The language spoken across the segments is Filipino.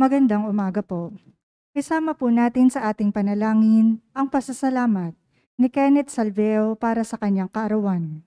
Magandang umaga po. Isama po natin sa ating panalangin ang pasasalamat ni Kenneth Salveo para sa kanyang kaarawan.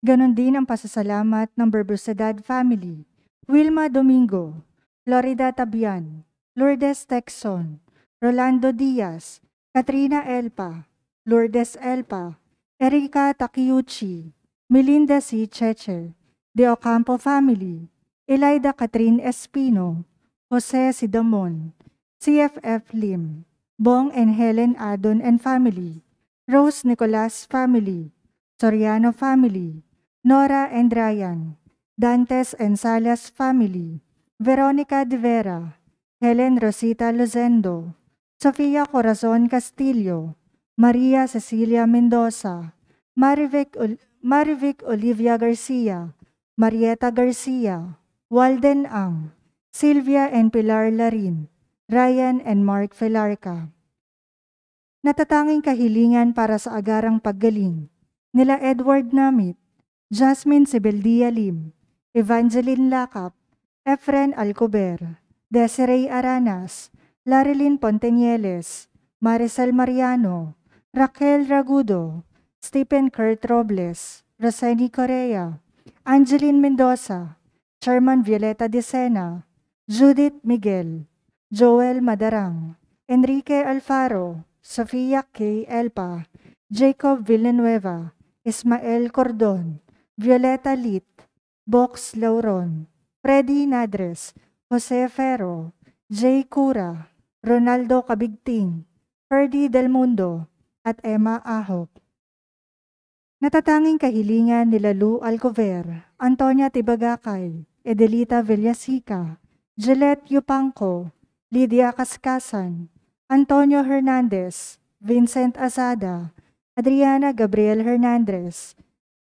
Ganon din ang pasasalamat ng Berbusedad family, Wilma Domingo, Florida Tabian, Lourdes Texon, Rolando Diaz, Katrina Elpa, Lourdes Elpa, Erika Takiuchi, Melinda C. Cheche, De Ocampo family, Elida Catherine Espino, Jose Sidamon, CFF Lim, Bong and Helen Adon and family, Rose Nicolas family, Soriano family, Nora and Ryan, Dantes and Salas family, Veronica de Vera, Helen Rosita Lozendo, Sofia Corazon Castillo, Maria Cecilia Mendoza, Marivic Olivia Garcia, Marieta Garcia, Walden Ang, Sylvia and Pilar Larin, Ryan and Mark Felarca. Natatanging kahilingan para sa agarang paggaling nila Edward Namit, Jasmine Sibeldia Lim, Evangeline Lacap, Efren Alcober, Desiree Aranas, Larilyn Pontenieles, Maricel Mariano, Raquel Ragudo, Stephen Kurt Robles, Roseni Correa, Angeline Mendoza, Chairman Violeta De Sena, Judith Miguel, Joel Madarang, Enrique Alfaro, Sofia K. Elpa, Jacob Villanueva, Ismael Cordon, Violeta Lit, Box Lauron, Freddy Nadres, Jose Ferro, Jay Cura, Ronaldo Cabigting, Ferdy Del Mundo, at Emma Ahop. Natatanging kahilingan nila Lou Alcover, Antonia Tibagakay, Edelita Villasica, Gillette Yupanco, Lydia Kaskasan, Antonio Hernandez, Vincent Azada, Adriana Gabriel Hernandez,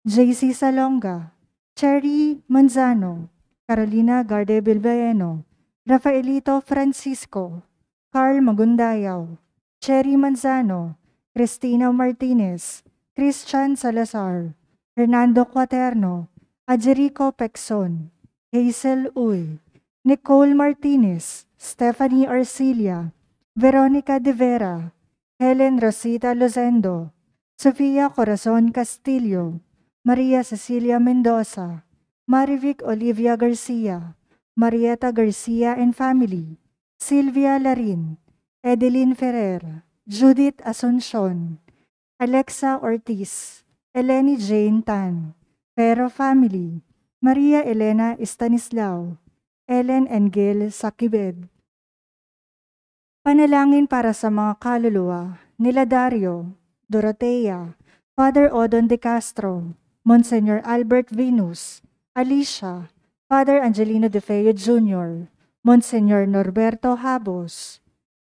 JC Salonga, Cherry Manzano, Carolina Garde Bilbaeno, Rafaelito Francisco, Carl Magundayaw, Cherry Manzano, Cristina Martinez, Christian Salazar, Hernando Cuaterno, Ajerico Pecson, Hazel Uy, Nicole Martinez, Stephanie Arcilia, Veronica De Vera, Helen Rosita Lozendo, Sofia Corazon Castillo, Maria Cecilia Mendoza, Marivic Olivia Garcia, Marieta Garcia and Family, Sylvia Larin, Edeline Ferrer, Judith Asuncion, Alexa Ortiz, Eleni Jane Tan, Pero Family, Maria Elena Estanislao, Ellen Engel Sakibed. Panalangin para sa mga kaluluwa nila Dario, Dorotea, Father Odon de Castro, Monsignor Albert Venus, Alicia, Father Angelino de Feo Jr., Monsignor Norberto Habos,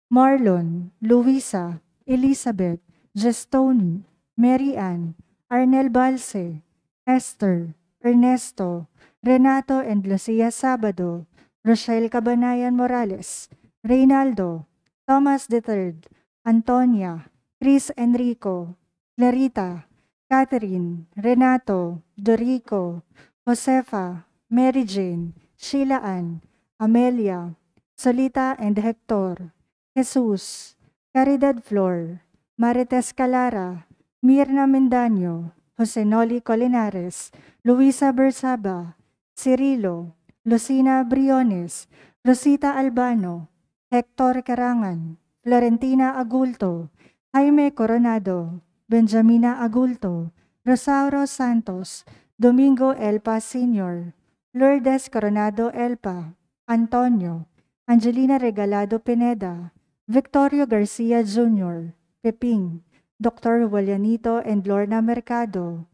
Marlon, Luisa, Elizabeth, Gestoni, Mary Ann, Arnel Balse, Esther, Ernesto, Renato and Lucia Sabado, Rochelle Cabanayan Morales, Reynaldo, Thomas III, Antonia, Chris Enrico, Clarita, Catherine, Renato, Dorico, Josefa, Mary Jane, Sheila Ann, Amelia, Solita and Hector, Jesus, Caridad Flor, Marites Calara, Mirna Mendaño, Jose Noli Colinares, Luisa Bersaba, Cirilo, Lucina Briones, Rosita Albano, Hector Carangan, Florentina Agulto, Jaime Coronado, Benjamina Agulto, Rosauro Santos, Domingo Elpa Sr., Lourdes Coronado Elpa, Antonio, Angelina Regalado Pineda, Victorio Garcia Jr., Peping, Dr. Julianito and Lorna Mercado,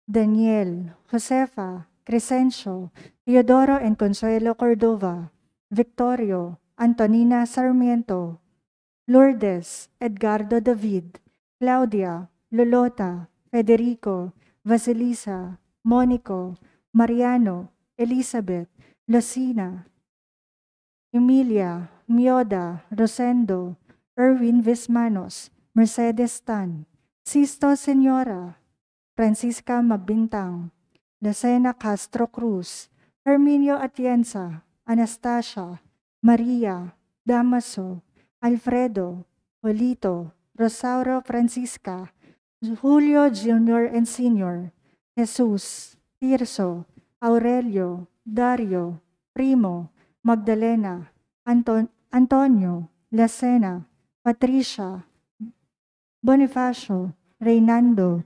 Daniel, Josefa, Crescencio, Teodoro and Consuelo Cordova, Victorio, Antonina Sarmiento, Lourdes, Edgardo David, Claudia, Lolota, Federico, Vasilisa, Monico, Mariano, Elizabeth, Lucina, Emilia, Mioda, Rosendo, Erwin Vismanos, Mercedes Tan, Sisto Senyora, Francisca Magbintang, Lucena Castro Cruz, Herminio Atienza, Anastasia, Maria, Damaso, Alfredo, Polito, Rosauro Francisca, Julio Jr. and Sr., Jesus, Tirso, Aurelio, Dario, Primo, Magdalena, Antonio, Lacena, Patricia, Bonifacio, Reynando,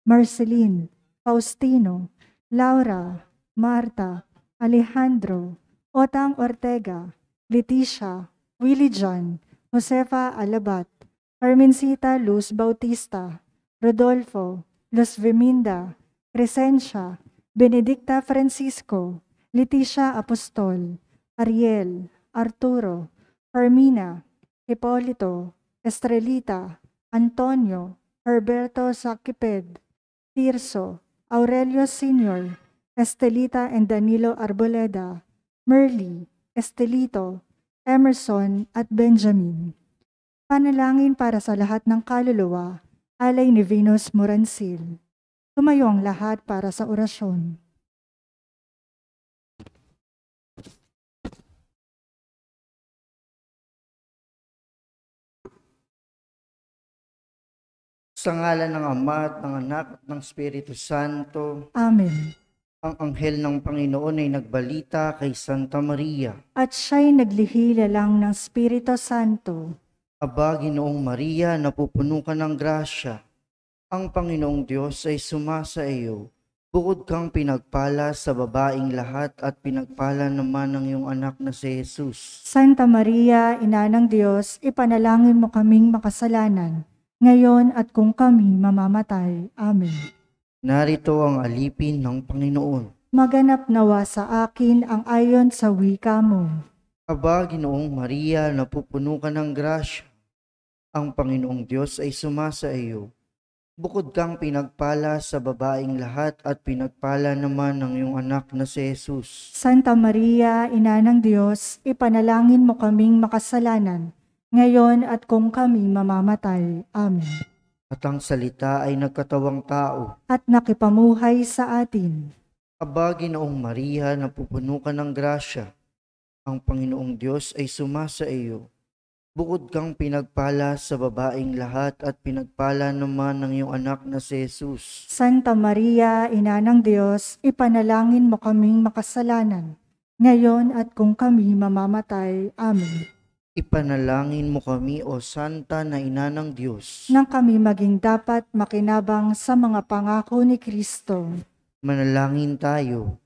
Marceline, Faustino, Laura, Marta, Alejandro, Otang Ortega, Leticia, Willie John, Josefa Alabat, Carmencita Luz Bautista, Rodolfo, Luz Viminda, Crescencia, Benedicta Francisco, Leticia Apostol, Ariel, Arturo, Carmina, Hipolito, Estrelita, Antonio, Herberto Sakiped, Tirso, Aurelio Sr., Estelita and Danilo Arboleda, Merly, Estelito, Emerson at Benjamin. Panalangin para sa lahat ng kaluluwa, alay ni Venus Morancil. Tumayo ang lahat para sa orasyon. Sa ngalan ng Ama at ng Anak at ng Espiritu Santo. Amen. Ang anghel ng Panginoon ay nagbalita kay Santa Maria. At siya'y naglihila lang ng Espiritu Santo. Aba, Ginoong Maria, napupuno ka ng grasya. Ang Panginoong Diyos ay sumasa iyo. Bukod kang pinagpala sa babaing lahat at pinagpala naman ng iyong anak na si Jesus. Santa Maria, Ina ng Diyos, ipanalangin mo kaming makasalanan, ngayon at kung kami mamamatay. Amen. Narito ang alipin ng Panginoon. Maganap nawa sa akin ang ayon sa wika mo. Aba, Ginoong Maria, napupuno ka ng grasya. Ang Panginoong Diyos ay sumasa iyo. Bukod kang pinagpala sa babaeng lahat at pinagpala naman ng iyong anak na si Jesus. Santa Maria, Ina ng Diyos, ipanalangin mo kaming makasalanan, ngayon at kung kami mamamatay. Amen. At ang salita ay nagkatawang tao. At nakipamuhay sa atin. Aba, Ginoong Maria, napupuno ka ng grasya. Ang Panginoong Diyos ay sumasa iyo. Bukod kang pinagpala sa babaeng lahat at pinagpala naman ng iyong anak na si Jesus. Santa Maria, Ina ng Diyos, ipanalangin mo kaming makasalanan, ngayon at kung kami mamamatay. Amen. Ipanalangin mo kami, O Santa na Ina ng Diyos. Nang kami maging dapat makinabang sa mga pangako ni Kristo. Manalangin tayo.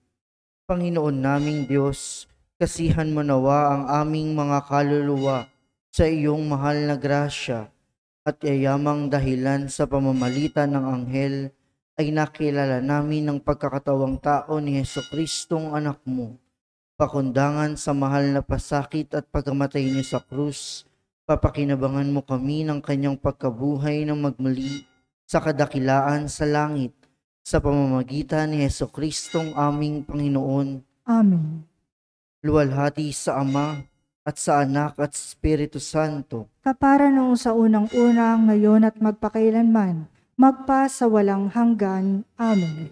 Panginoon naming Diyos, kasihan mo nawa ang aming mga kaluluwa sa iyong mahal na grasya at yayamang dahilan sa pamamagitan ng anghel ay nakilala namin ng pagkakatawang tao ni Jesucristong anak mo. Pakundangan sa mahal na pasakit at pagkamatay niya sa krus, papakinabangan mo kami ng kanyang pagkabuhay ng magmuli sa kadakilaan sa langit sa pamamagitan ni Jesucristong aming Panginoon. Amen. Luwalhati sa Ama at sa Anak at sa Espiritu Santo. Kapara noong sa unang-unang, ngayon at magpakailanman, magpa sa walang hanggan. Amen.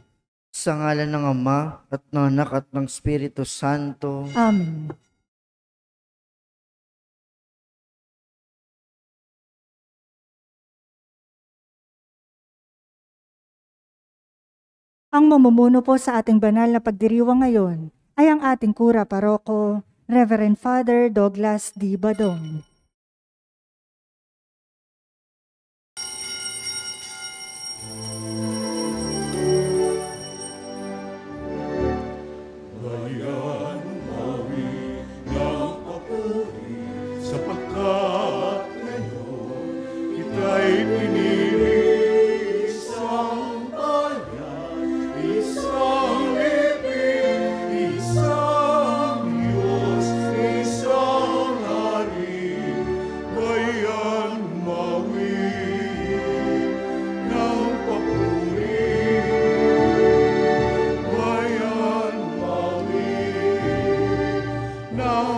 Sa ngalan ng Ama at ng Anak at ng Espiritu Santo. Amen. Ang mamumuno po sa ating banal na pagdiriwang ngayon ay ang ating kura paroko, Reverend Father Douglas D. Badong. Sapagkat ngayon ika'y pinili isang bayan, isang lipid, isang Diyos, isang hari, bayan mawin ng papuri, bayan mawin ng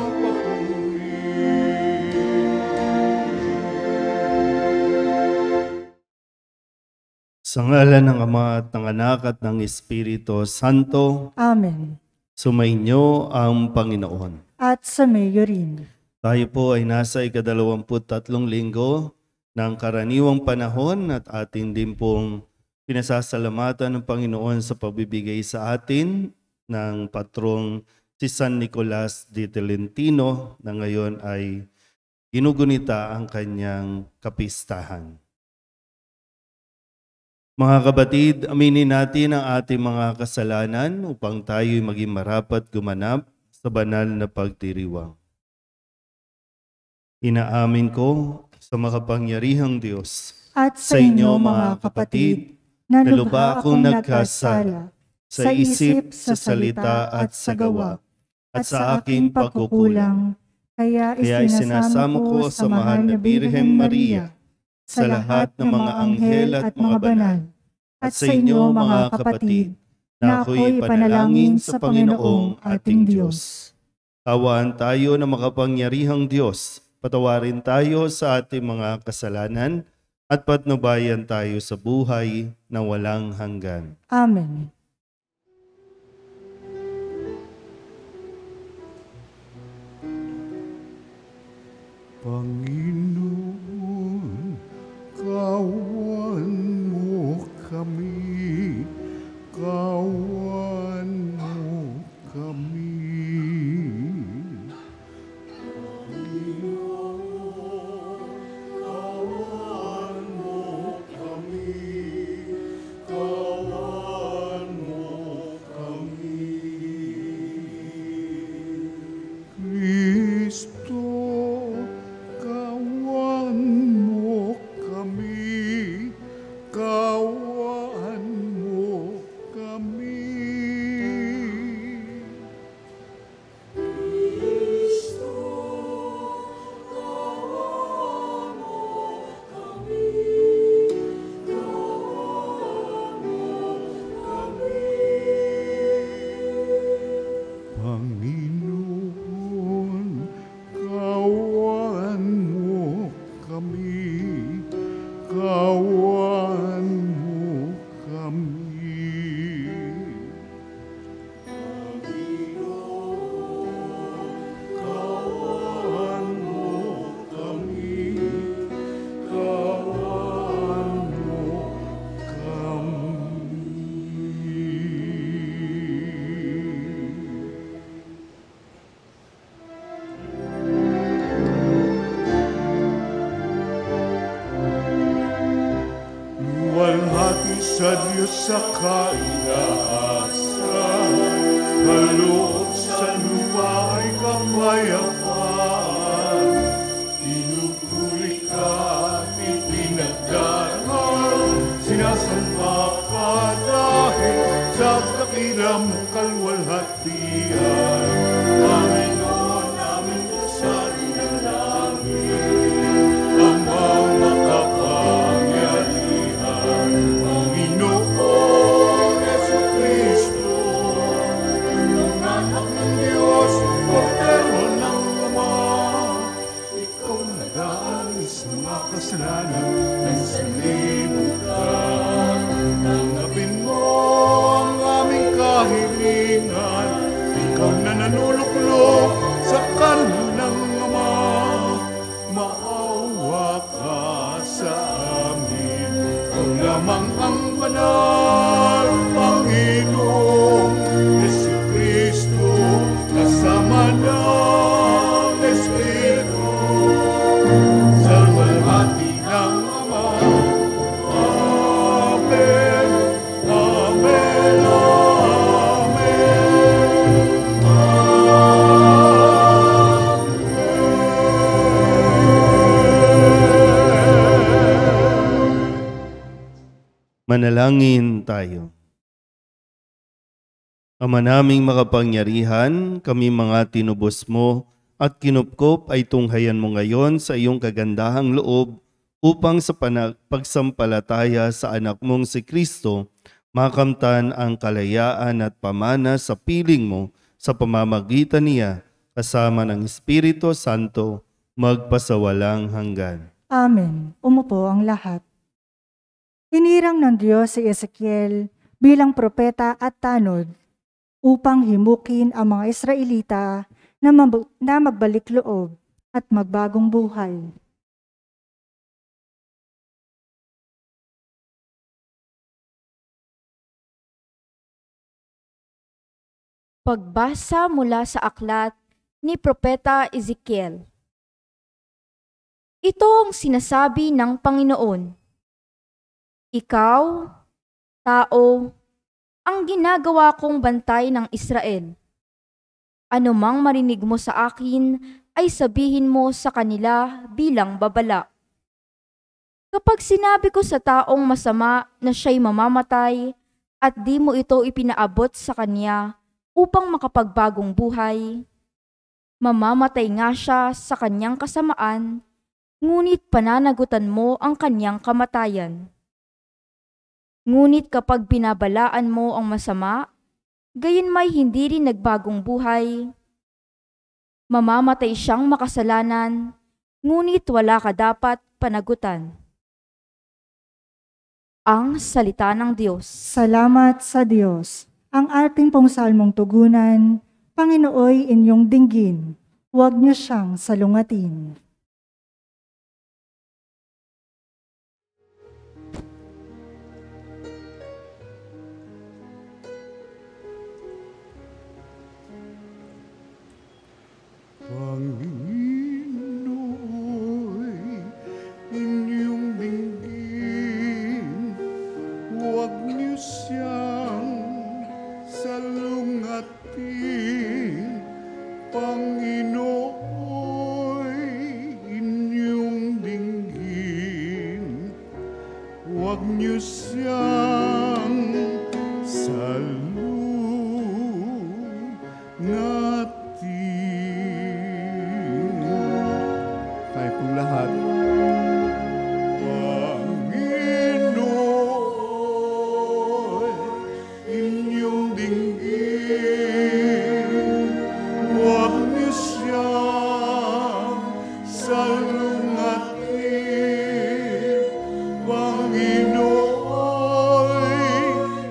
sa ngalan ng Ama at ng Anak at ng Espiritu Santo, Amen. sumainyo ang Panginoon. At sa mayo rin. Tayo po ay nasa ika-23 linggo ng karaniwang panahon at atin din pong pinasasalamatan ng Panginoon sa pagbibigay sa atin ng patrong si San Nicolas de Tolentino na ngayon ay ginugunita ang kanyang kapistahan. Mga kapatid, aminin natin ang ating mga kasalanan upang tayo'y maging marapat gumanap sa banal na pagdiriwang. Inaamin ko sa makapangyarihang Diyos At sa inyo mga kapatid, na lubha akong nagkasala sa isip, sa salita at sa gawa, at sa aking pagkukulang. Kaya isinasamo ko sa mahal na Birhen Maria, sa lahat ng mga anghel at mga banal, at sa inyo mga kapatid, na ako'y ipanalangin sa Panginoong ating Diyos. Tawaan tayo ng makapangyarihang Diyos, patawarin tayo sa ating mga kasalanan, at patnubayan tayo sa buhay na walang hanggan. Amen. Panginoon, kawan mo kami, kawan mo kami. Panginoon, kawan mo kami, kawan sa kainaasan, balot sa lupa ay kapayapaan. Pinupuri ka at ipinagdaraan, sinasamba ka dahil sa dakilang kalwalhatian. Panginoon, aming dasal ng langit, Amang makapangyarihan, Panginoon Jesucristo, ang anak ng Diyos, Kordero ng Ama. Ikaw nag-aalis ng mga kasalanan ng sanlibutan. Tanggapin mo ang aming kahilingan, ikaw na nanuluklok sa kanan ng Ama. Maawa ka sa amin, ikaw lamang ang banal, Panginoong Jesucristo, kasama ng Espiritu, sa walhati ng Ama. Amen, Amen, Amen. Manalangin tayo. Ama naming makapangyarihan, kami mga tinubos mo at kinupkop ay tunghayan mo ngayon sa iyong kagandahang loob upang sa pagsampalataya sa anak mong si Kristo, makamtan ang kalayaan at pamana sa piling mo sa pamamagitan niya kasama ng Espiritu Santo magpasawalang hanggan. Amen. Umupo ang lahat. Hinirang ng Diyos si Ezekiel bilang propeta at tanod upang himukin ang mga Israelita na magbalik loob at magbagong buhay. Pagbasa mula sa aklat ni Propeta Ezekiel. Ito ang sinasabi ng Panginoon. Ikaw, tao, ang ginagawa kong bantay ng Israel. Ano mang marinig mo sa akin ay sabihin mo sa kanila bilang babala. Kapag sinabi ko sa taong masama na siya'y mamamatay at di mo ito ipinaabot sa kanya upang makapagbagong buhay, mamamatay nga siya sa kanyang kasamaan, ngunit pananagutan mo ang kanyang kamatayan. Ngunit kapag binabalaan mo ang masama, gayon may hindi rin nagbagong buhay, mamamatay siyang makasalanan, ngunit wala ka dapat panagutan. Ang salita ng Diyos. Salamat sa Diyos. Ang ating pong salmong tugunan, Panginooy inyong dinggin, huwag niyo siyang salungatin. Panginoy, inyong dinggin, huwag niyo siyang salungatin. Panginoy, inyong dinggin, huwag niyo siyang salungatin. Tayo pong lahat. Panginoon, inyong dinggin, huwag niyo siyang salungatin. Panginoon,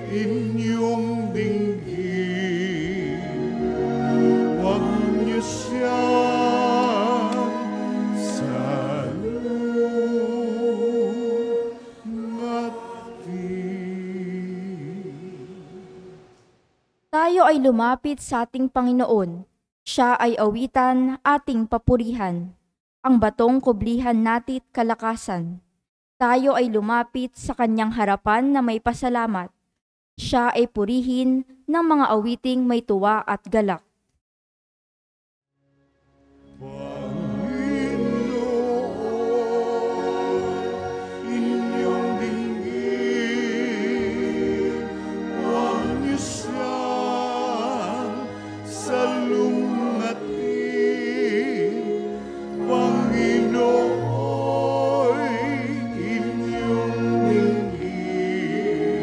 inyong dinggin, huwag niyo siyang Tayo ay lumapit sa ating Panginoon. Siya ay awitan ating papurihan. Ang batong kublihan natit kalakasan. Tayo ay lumapit sa kanyang harapan na may pasalamat. Siya ay purihin ng mga awiting may tuwa at galak. Inyong dinggin, huwag niyo siyang salungatin. Panginoon, inyong dinggin,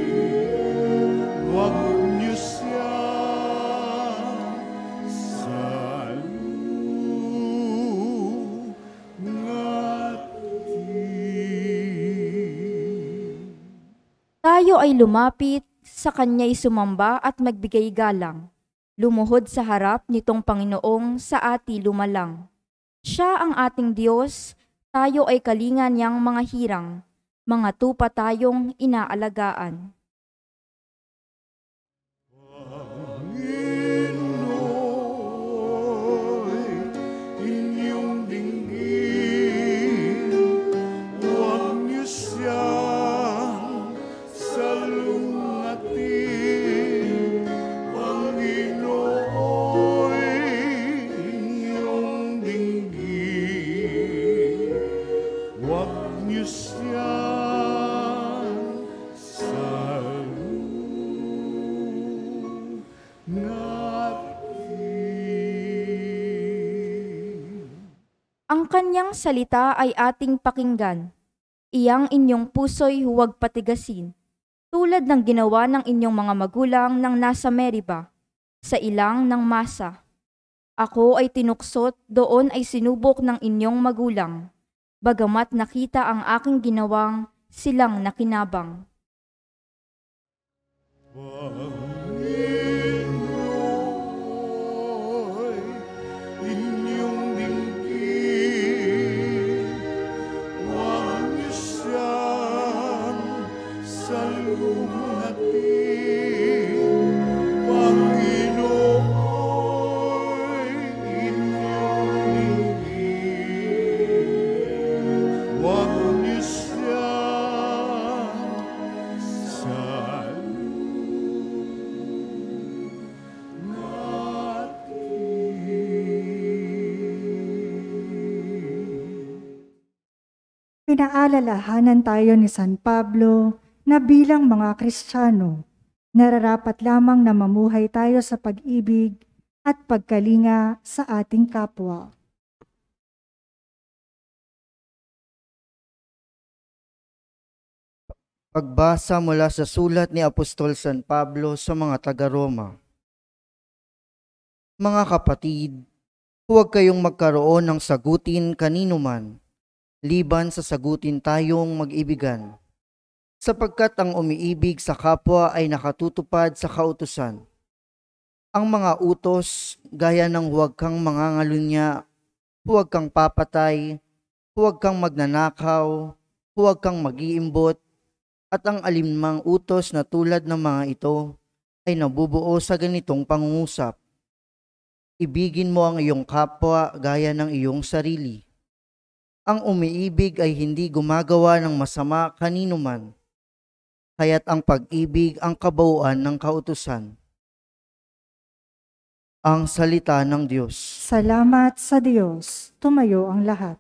huwag niyo siyang salungatin. Tayo ay lumapit, sa kanya'y sumamba at magbigay galang. Lumuhod sa harap nitong Panginoong sa ati lumalang. Siya ang ating Diyos, tayo ay kalinga niyang mga hirang, mga tupa tayong inaalagaan. Panginoon, inyong dinggin, huwag niyo siyang salungatin. Panginoon, inyong dinggin, huwag niyo siyang salungatin. Ang kanyang salita ay ating pakinggan. Iyang inyong puso'y huwag patigasin, tulad ng ginawa ng inyong mga magulang nang nasa Meriba, sa ilang ng Masa. Ako ay tinuksot, doon ay sinubok ng inyong magulang, bagamat nakita ang aking ginawang silang nakinabang. Panginoon, inyong dinggin, huwag niyo siyang salungatin. Panginoon, inyong dinggin, huwag niyo siyang Pinaalalahanan tayo ni San Pablo na bilang mga Kristiyano, nararapat lamang na mamuhay tayo sa pag-ibig at pagkalinga sa ating kapwa. Pagbasa mula sa sulat ni Apostol San Pablo sa mga taga-Roma. Mga kapatid, huwag kayong magkaroon ng sagutin kanino man, liban sa sagutin tayong mag-ibigan. Sapagkat ang umiibig sa kapwa ay nakatutupad sa kautusan. Ang mga utos, gaya ng huwag kang mangangalunya, huwag kang papatay, huwag kang magnanakaw, huwag kang mag-iimbot, at ang alinmang utos na tulad ng mga ito ay nabubuo sa ganitong pangungusap. Ibigin mo ang iyong kapwa gaya ng iyong sarili. Ang umiibig ay hindi gumagawa ng masama kanino man, kaya't ang pag-ibig ang kabuuan ng kautusan. Ang salita ng Diyos. Salamat sa Diyos. Tumayo ang lahat.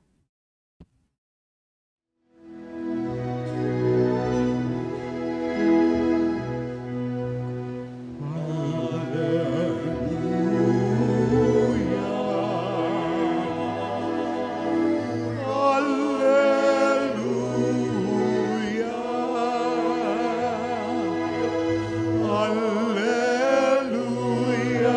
Alleluia,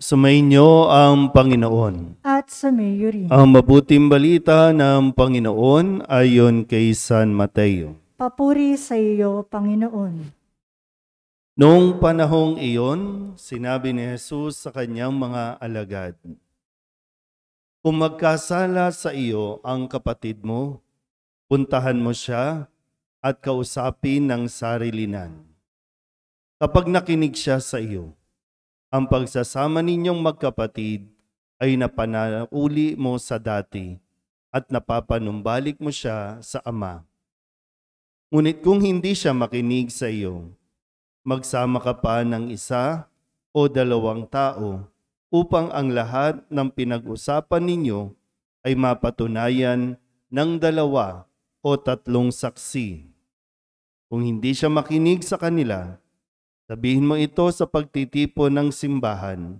Sumainyo ang Panginoon. At sumayo rin. Ang mabuting balita ng Panginoon ayon kay San Mateo. Papuri sa iyo, Panginoon. Noong panahong iyon, sinabi ni Jesus sa kanyang mga alagad, "Kung magkasala sa iyo ang kapatid mo, puntahan mo siya at kausapin ng sarilinan. Kapag nakinig siya sa iyo, ang pagsasama ninyong magkapatid ay napanauli mo sa dati at napapanumbalik mo siya sa Ama. Ngunit kung hindi siya makinig sa iyo, magsama ka pa ng isa o dalawang tao upang ang lahat ng pinag-usapan ninyo ay mapatunayan ng 2 o 3 saksi. Kung hindi siya makinig sa kanila, sabihin mo ito sa pagtitipon ng simbahan.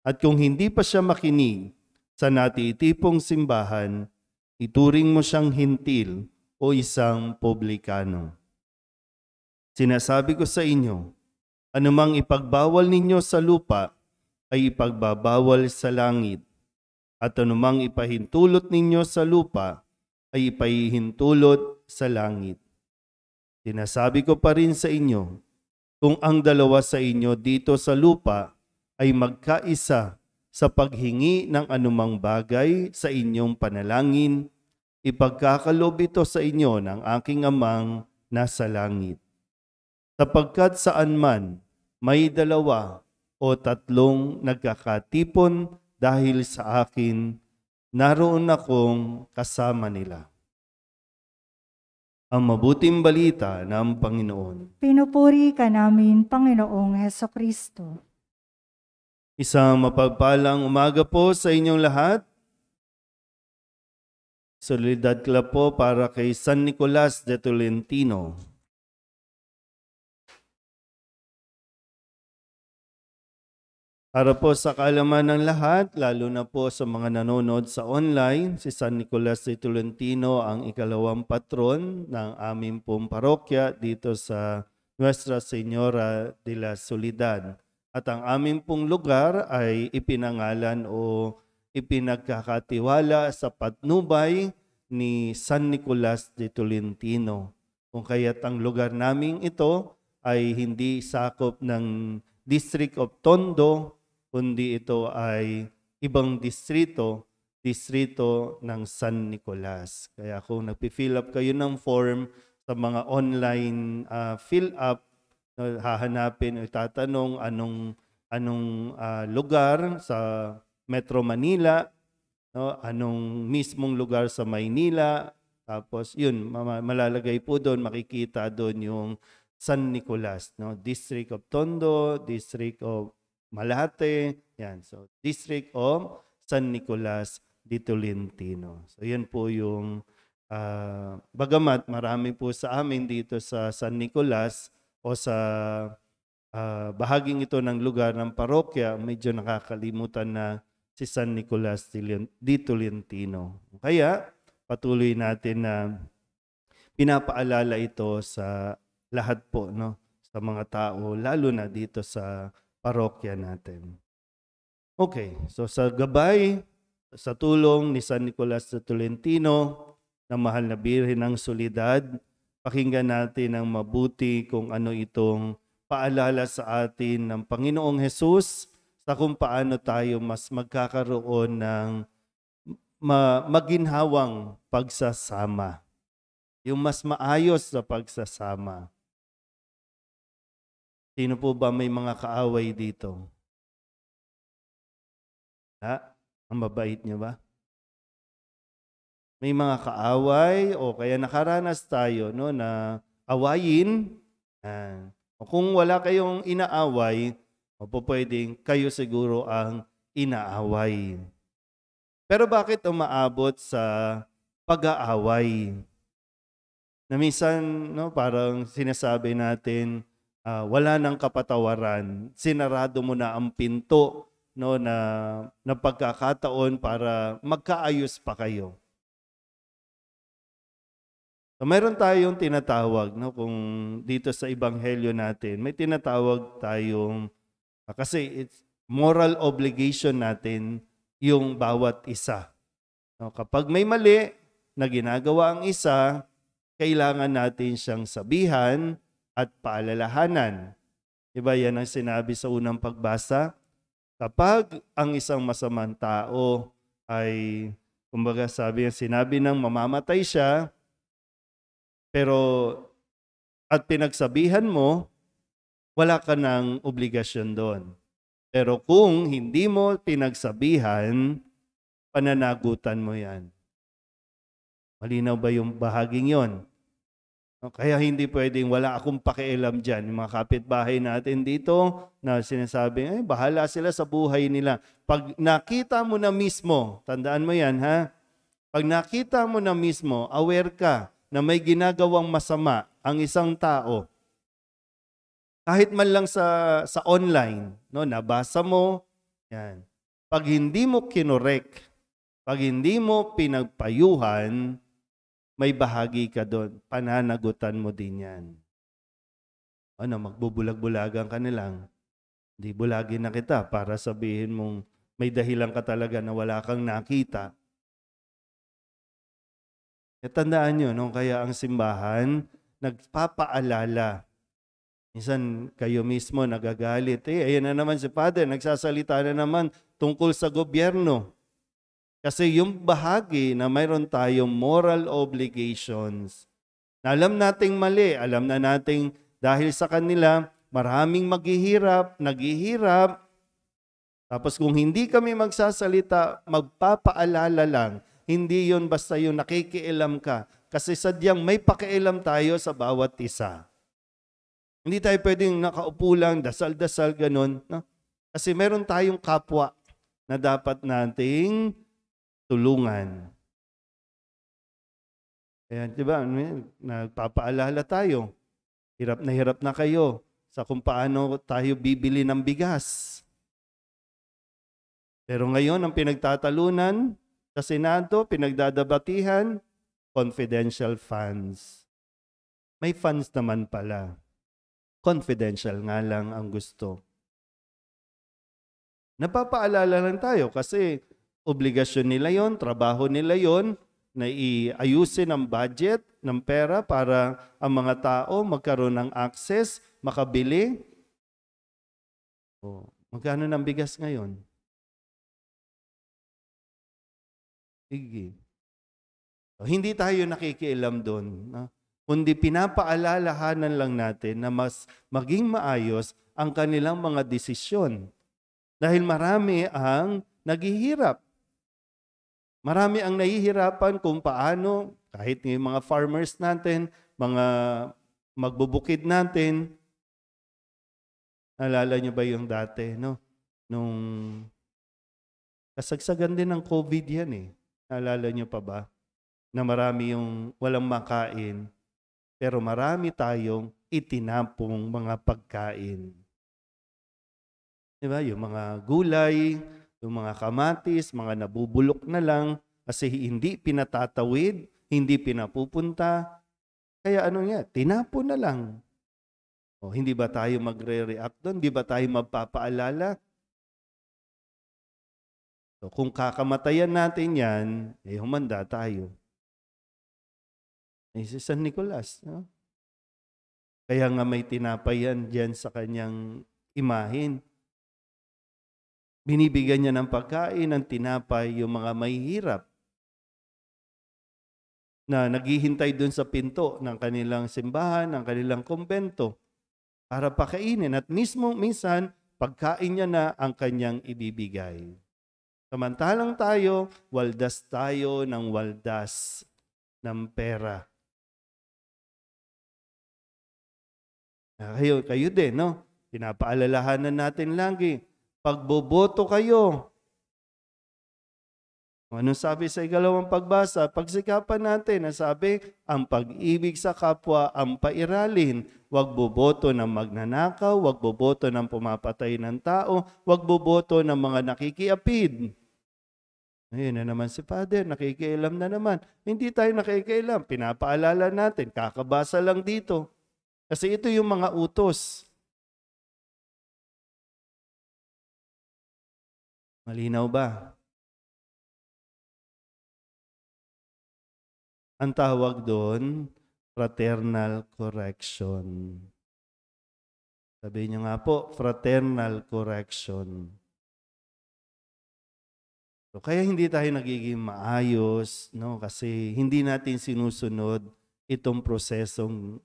At kung hindi pa siya makinig sa natitipong simbahan, ituring mo siyang hintil o isang publikano. Sinasabi ko sa inyo, anumang ipagbawal ninyo sa lupa ay ipagbabawal sa langit, at anumang ipahintulot ninyo sa lupa ay ipahintulot sa langit. Sinasabi ko pa rin sa inyo, kung ang 2 sa inyo dito sa lupa ay magkaisa sa paghingi ng anumang bagay sa inyong panalangin, ipagkakalob ito sa inyo ng aking Amang nasa langit. Sapagkat saan man may 2 o 3 nagkakatipon dahil sa akin, naroon akong kasama nila." Ang mabuting balita ng Panginoon. Pinupuri ka namin, Panginoong Hesukristo. Isang mapagpalang umaga po sa inyong lahat. Solidad Club po para kay San Nicolas de Tolentino. Para po sa kaalaman ng lahat, lalo na po sa mga nanonood sa online, si San Nicolas de Tolentino ang ikalawang patron ng aming pong parokya dito sa Nuestra Señora de la Soledad. At ang aming pong lugar ay ipinangalan o ipinagkakatiwala sa patnubay ni San Nicolas de Tolentino. Kung kaya't ang lugar naming ito ay hindi sakop ng District of Tondo, kundi ito ay ibang distrito ng San Nicolas. Kaya kung nagpi-fill up kayo ng form sa mga online fill up, hahanapin o itatanong anong lugar sa Metro Manila, no? Anong mismong lugar sa Maynila, tapos yun, malalagay po doon, makikita doon yung San Nicolas, no? District of Tondo, District of Malate, yan. So, District of San Nicolas de Tolentino. So, yan po yung, bagamat marami po sa amin dito sa San Nicolas o sa bahaging ito ng lugar ng parokya, medyo nakakalimutan na si San Nicolas de Tolentino. Kaya, patuloy natin na pinapaalala ito sa lahat po, no? Sa mga tao, lalo na dito sa parokya natin. Okay, so sa gabay, sa tulong ni San Nicolas de Tolentino, na mahal na Birhen ng Soledad, pakinggan natin ng mabuti kung ano itong paalala sa atin ng Panginoong Hesus sa kung paano tayo mas magkakaroon ng maginhawang pagsasama. Yung mas maayos na pagsasama. Sino po ba may mga kaaway dito? Ang mabait niyo ba? May mga kaaway o kaya nakaranas tayo, no, na awayin. O kung wala kayong inaaway, o po pwedeng kayo siguro ang inaaway. Pero bakit umaabot sa pag-aaway? Na minsan, no, parang sinasabi natin, wala nang kapatawaran, sinarado mo na ang pinto, no, na pagkakataon para magkaayos pa kayo. So, mayroon tayong tinatawag, no, kung dito sa ebanghelyo natin, may tinatawag tayong, kasi moral obligation natin yung bawat isa. No, kapag may mali na ginagawa ang isa, kailangan natin siyang sabihan at paalalahanan. Diba yan ang sinabi sa unang pagbasa? Kapag ang isang masamang tao ay, kumbaga sinabi ng mamamatay siya, pero at pinagsabihan mo, wala ka ng obligasyon doon. Pero kung hindi mo pinagsabihan, pananagutan mo yan. Malinaw ba yung bahaging yon? Kaya hindi pwedeng wala akong pakialam dyan. Yung mga kapitbahay natin dito na sinasabi, bahala sila sa buhay nila. Pag nakita mo na mismo, tandaan mo yan ha, pag nakita mo na mismo, aware ka na may ginagawang masama ang isang tao, kahit man lang sa online, no, nabasa mo, yan. Pag hindi mo kinorek, pag hindi mo pinagpayuhan, may bahagi ka doon. Pananagutan mo din yan. Magbubulag-bulagan ka nilang. Hindi bulagin na kita para sabihin mong may dahilan ka talaga na wala kang nakita. Tandaan nyo, no? Kaya ang simbahan, nagpapaalala. Minsan kayo mismo nagagalit. Ayan na naman si Father, nagsasalita na naman tungkol sa gobyerno. Kasi yung bahagi na mayroon tayong moral obligations, na alam nating mali, alam na nating dahil sa kanila, maraming maghihirap, naghihirap. Tapos kung hindi kami magsasalita, magpapaalala lang. Hindi yon basta yung nakikialam ka. Kasi sadyang may pakialam tayo sa bawat isa. Hindi tayo pwedeng nakaupo lang, dasal-dasal, ganun. No? Kasi meron tayong kapwa na dapat nating tulungan. Kaya, di ba, nagpapaalala tayo. Hirap na kayo sa kung paano tayo bibili ng bigas. Pero ngayon, ang pinagtatalunan sa Senado, pinagdadabatihan, confidential funds. May funds naman pala. Confidential nga lang ang gusto. Napapaalala lang tayo kasi obligasyon nila yon, trabaho nila yon, na iayusin ang budget ng pera para ang mga tao magkaroon ng access, makabili. Magkano ng bigas ngayon? Sige. Hindi tayo nakikialam doon. No? Kundi pinapaalalahanan lang natin na mas maging maayos ang kanilang mga desisyon. Dahil marami ang naghihirap. Marami ang nahihirapan kung paano, kahit ng mga farmers natin, mga magbubukid natin. Naalala nyo ba yung dati, no? Nung kasagsagan din ng COVID yan eh. Naalala nyo pa ba? Na marami yung walang makain, pero marami tayong itinapong mga pagkain. Diba? Yung mga gulay, yung mga kamatis, mga nabubulok na lang kasi hindi pinatatawid, hindi pinapupunta. Kaya tinapon na lang. Hindi ba tayo magre-react doon? Hindi ba tayo magpapaalala? So, kung kakamatayan natin yan, humanda tayo. Si San Nicolas. No? Kaya nga may tinapay yan dyan sa kanyang imahin. Binibigyan niya ng pagkain, ng tinapay, yung mga mahihirap na naghihintay dun sa pinto ng kanilang simbahan, ng kanilang kumbento para pakainin. At mismo minsan, pagkain niya na ang kanyang ibibigay. Samantalang tayo, waldas tayo ng waldas ng pera. Kayo din, no? Pinapaalalahanan natin lagi. Pagboboto kayo. Anong sabi sa ikalawang pagbasa? Pagsikapan natin, sabi, ang pag-ibig sa kapwa ang pairalin. Huwag boboto ng magnanakaw, huwag boboto ng pumapatay ng tao, huwag boboto ng mga nakikiapid. Ayun na naman si Father, nakikialam na naman. Hindi tayo nakikialam, pinapaalala natin, kakabasa lang dito. Kasi ito yung mga utos. Malinaw ba? Ang tawag doon, fraternal correction. Sabihin niyo nga po, fraternal correction. So, kaya hindi tayo nagiging maayos, no? Kasi hindi natin sinusunod itong prosesong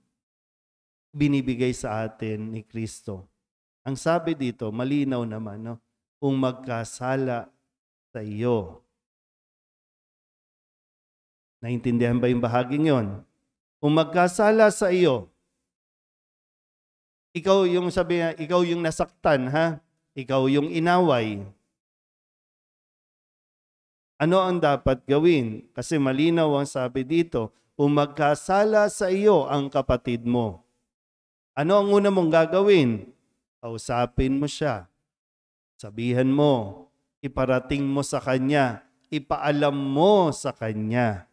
binibigay sa atin ni Kristo. Ang sabi dito, malinaw naman, no? Kung magkasala sa iyo. Naintindihan ba yung bahaging yon? Kung magkasala sa iyo, ikaw yung ikaw yung nasaktan, ha? Ikaw yung inaway. Ano ang dapat gawin? Kasi malinaw ang sabi dito, kung magkasala sa iyo ang kapatid mo, ano ang una mong gagawin? Kausapin mo siya. Sabihan mo, iparating mo sa kanya, ipaalam mo sa kanya.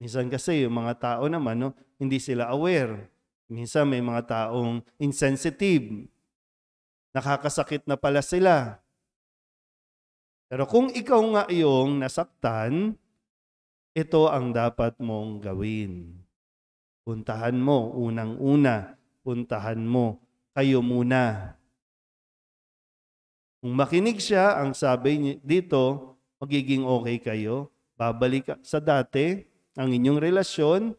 Minsan kasi yung mga tao naman, no, hindi sila aware. Minsan may mga taong insensitive. Nakakasakit na pala sila. Pero kung ikaw nga yung nasaktan, ito ang dapat mong gawin. Puntahan mo, unang-una, puntahan mo, kayo muna. Kung makinig siya, ang sabi dito, magiging okay kayo, babalik sa dati, ang inyong relasyon,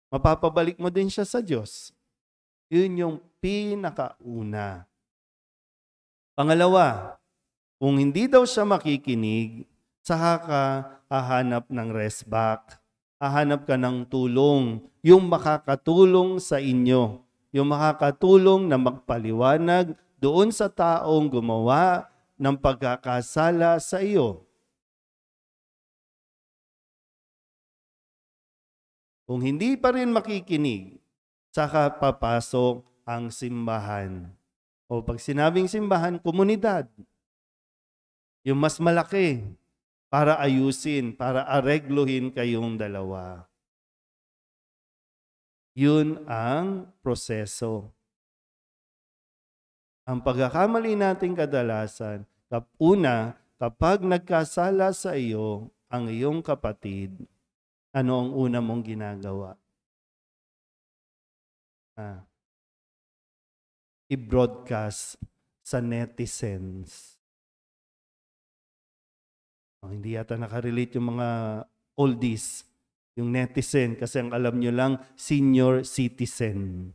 mapapabalik mo din siya sa Diyos. Yun yung pinakauna. Pangalawa, kung hindi daw siya makikinig, saka ka hahanap ng rest back. Hahanap ka ng tulong, yung makakatulong sa inyo. Yung makakatulong na magpaliwanag doon sa taong gumawa ng pagkakasala sa iyo. Kung hindi pa rin makikinig, saka papasok ang simbahan. O pag sinabing simbahan, komunidad. Yung mas malaki para ayusin, para aregluhin kayong dalawa. Yun ang proseso. Ang pagkakamali natin kadalasan, una, kapag nagkasala sa iyo ang iyong kapatid, ano ang una mong ginagawa? I-broadcast sa netizens. Hindi yata nakarelate yung mga oldies, yung netizen, kasi ang alam nyo lang, senior citizen.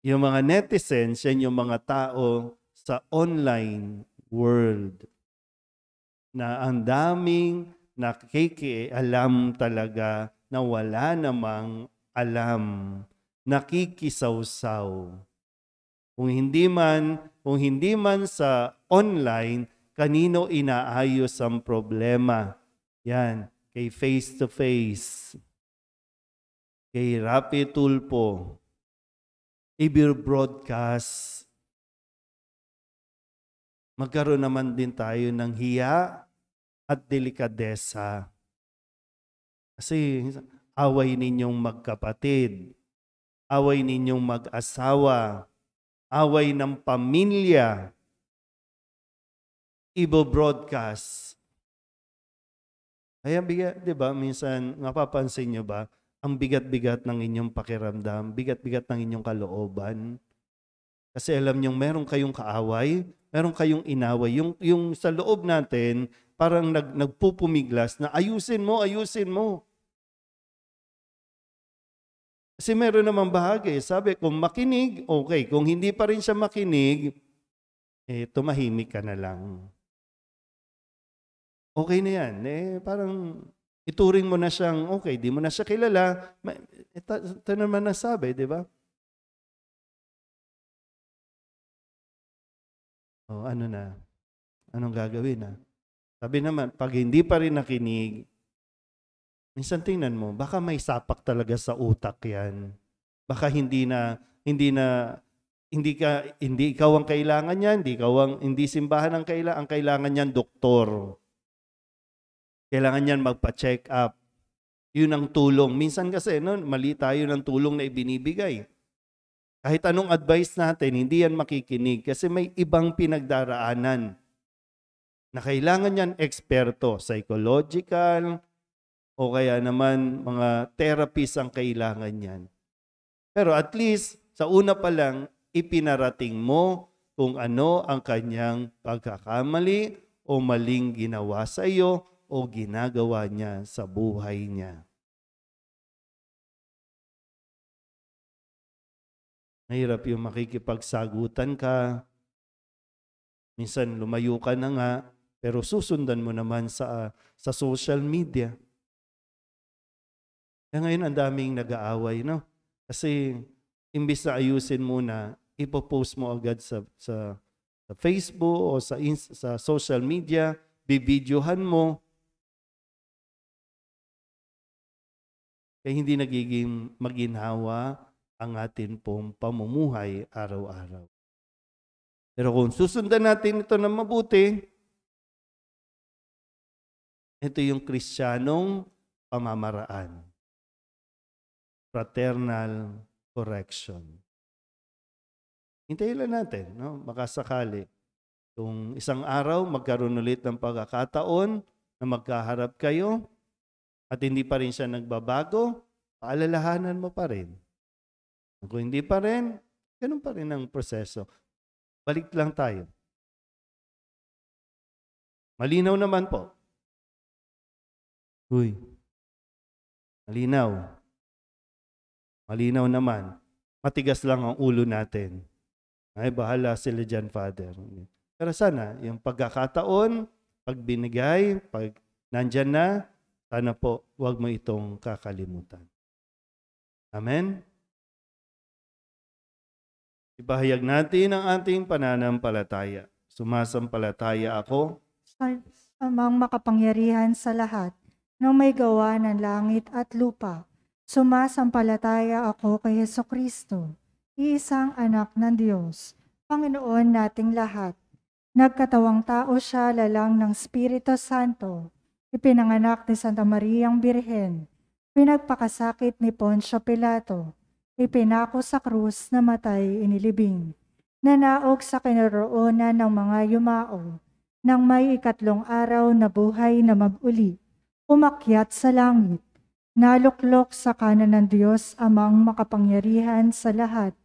Yung mga netizens, yan yung mga tao sa online world na ang daming nakikialam talaga na wala namang alam, nakikisawsaw. Kung hindi man sa online, kanino inaayos ang problema? Yan, kay face-to-face, kay Rapi Tulpo, i-broadcast. Magkaroon naman din tayo ng hiya at delikadesa. Kasi away ninyong magkapatid, away ninyong mag-asawa, away ng pamilya, i-broadcast. Kaya bigat, di ba, minsan napapansin nyo ba, ang bigat-bigat ng inyong pakiramdam, bigat-bigat ng inyong kalooban. Kasi alam nyo, meron kayong kaaway, meron kayong inaway. Yung sa loob natin, parang nagpupumiglas na ayusin mo. Kasi meron naman bahagi. Sabi, kung makinig, okay. Kung hindi pa rin siya makinig, tumahimik ka na lang. Okay na yan. Parang ituring mo na siyang, okay, di mo na siya kilala. Ito naman nasabi, di ba? Ano na? Anong gagawin na? Sabi naman, pag hindi pa rin nakinig, minsan tingnan mo, baka may sapak talaga sa utak yan. Baka hindi ikaw ang kailangan niyan, hindi simbahan ang kailangan niyan doktor. Kailangan niyan magpa-check up. Yun ang tulong. Minsan kasi, mali tayo ng tulong na ibinibigay. Kahit anong advice natin, hindi yan makikinig kasi may ibang pinagdaraanan na kailangan yan eksperto, psychological, o kaya naman mga therapist ang kailangan yan. Pero at least, sa una pa lang, ipinarating mo kung ano ang kanyang pagkakamali o maling ginawa sa iyo o ginagawa niya sa buhay niya. Mahirap yung makikipagsagutan ka. Minsan lumayo ka na nga, pero susundan mo naman sa social media. Kaya ngayon ang daming nag-aaway, no? Kasi imbis na ayusin muna, ipopost mo agad sa Facebook o sa social media, bibidyohan mo. Kaya hindi nagiging maginhawa ang atin pong pamumuhay araw-araw. Pero kung susundan natin ito na mabuti, ito yung Kristiyanong pamamaraan. Fraternal correction. Hintayin lang natin, no? Baka sakali. Kung isang araw magkaroon ulit ng pagkakataon na magkaharap kayo at hindi pa rin siya nagbabago, paalalahanan mo pa rin. Kung hindi pa rin, ganun pa rin ang proseso. Balik lang tayo. Malinaw naman po. Uy. Malinaw. Malinaw naman. Matigas lang ang ulo natin. Ay, bahala sila dyan, Father. Pero sana, yung pagkakataon, pag binigay, pag nandyan na, sana po, huwag mo itong kakalimutan. Amen? Ipahayag natin ang ating pananampalataya. Sumasampalataya ako Sa amang makapangyarihan sa lahat, na may gawa ng langit at lupa. Sumasampalataya ako kay Hesukristo, iisang anak ng Diyos, Panginoon nating lahat. Nagkatawang tao siya lalang ng Espiritu Santo. Ipinanganak ni Santa Mariang Birhen. Pinagpakasakit ni Poncio Pilato. Ipinako sa krus na matay inilibing. Nanaog sa kinaroonan ng mga yumao. Nang may ikatlong araw na buhay na mag-uli. Umakyat sa langit. Naluklok sa kanan ng Diyos amang makapangyarihan sa lahat.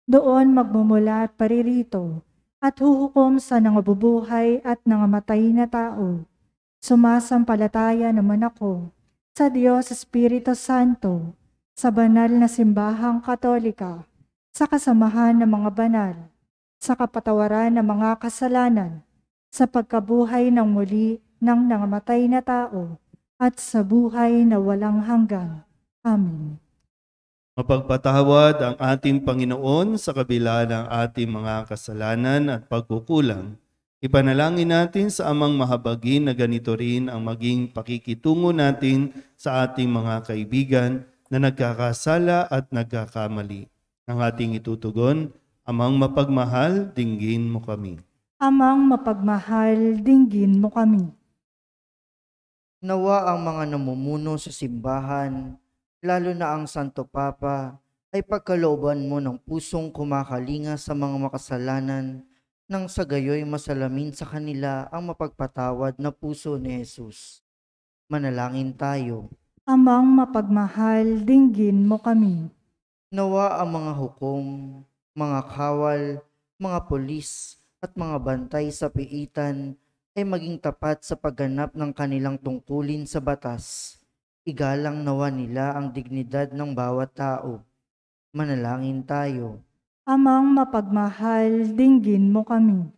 Doon magmumula at paririto at huhukom sa nangabubuhay at nangamatay na tao. Sumasampalataya naman ako sa Diyos Espiritu Santo, sa banal na simbahang katolika, sa kasamahan ng mga banal, sa kapatawaran ng mga kasalanan, sa pagkabuhay ng muli ng nangamatay na tao, at sa buhay na walang hanggan. Amen. Mapagpatawad ang ating Panginoon sa kabila ng ating mga kasalanan at pagkukulang. Ipanalangin natin sa amang mahabagin na ganito rin ang maging pakikitungo natin sa ating mga kaibigan na nagkakasala at nagkakamali. Ang ating itutugon, Amang mapagmahal, dinggin mo kami. Amang mapagmahal, dinggin mo kami. Nawa ang mga namumuno sa simbahan, lalo na ang Santo Papa, ay pagkalooban mo ng pusong kumakalinga sa mga makasalanan, nang sa gayoy masalamin sa kanila ang mapagpatawad na puso ni Jesus. Manalangin tayo. Amang mapagmahal, dinggin mo kami. Nawa ang mga hukom, mga kawal, mga pulis at mga bantay sa piitan ay maging tapat sa pagganap ng kanilang tungkulin sa batas. Igalang nawa nila ang dignidad ng bawat tao. Manalangin tayo. Amang mapagmahal, dinggin mo kami.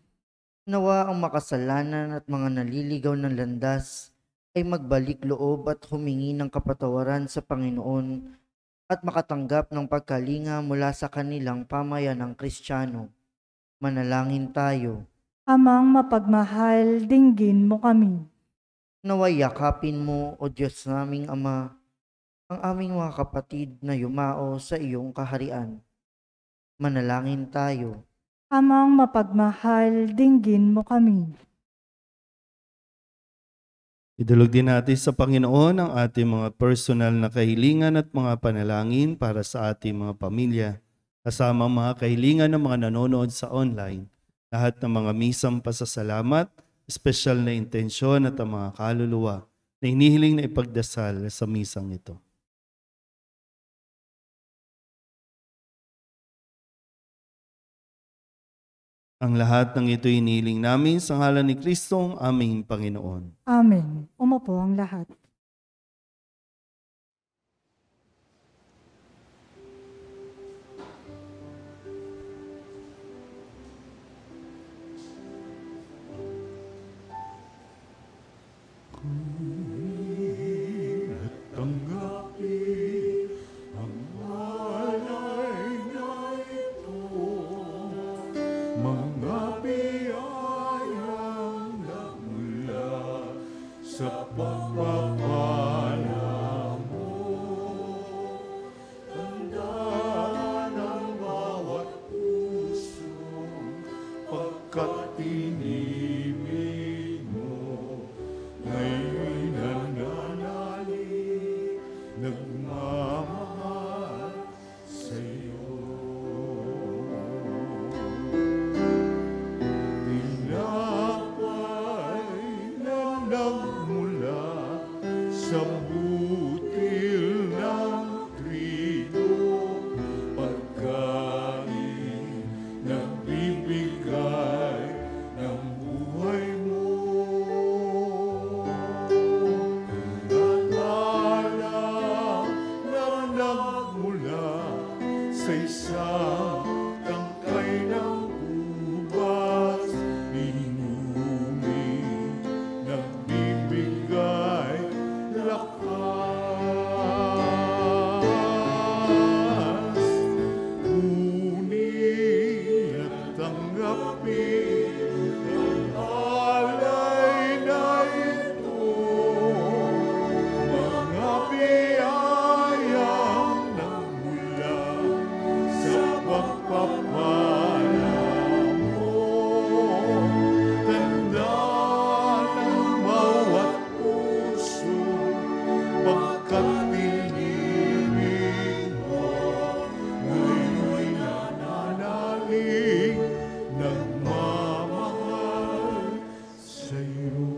Nawa ang makasalanan at mga naliligaw ng landas ay magbalik loob at humingi ng kapatawaran sa Panginoon at makatanggap ng pagkalinga mula sa kanilang pamayanang Kristiyano. Manalangin tayo. Amang mapagmahal, dinggin mo kami. Naway yakapin mo, O Diyos naming Ama, ang aming mga kapatid na yumao sa iyong kaharian. Manalangin tayo. Amang mapagmahal, dinggin mo kami. Idulog din natin sa Panginoon ang ating mga personal na kahilingan at mga panalangin para sa ating mga pamilya. kasama ang mga kahilingan ng mga nanonood sa online, lahat ng mga misang pasasalamat, espesyal na intensyon at ang mga kaluluwa na hinihiling na ipagdasal sa misang ito. Ang lahat ng ito hinihiling namin sa ngalan ni Kristong aming Panginoon. Amen. Umupo ang lahat. Tanggapin ang alay na ito, mga biyayang nagmula sa pagpapala mo. Tandaan ang bawat pusong pagkatinibig mo. Ngayon'y nananalig, nagmamahal sa'yo. Tinapay na nagmula sa butil ng trigo, pagkain nagbibigay ng buhay mo. Alam na nagmula sa isang tangkay ng ubas, inumin, nagbibigay lakas. Kunin at tanggapin ang alay na ito, mga biyayang nagmula sa pagpapala mo. Tandaan ang bawat puso, pagkatinibig mo. Ngayon'y nananalig, nagmamahal sa'yo.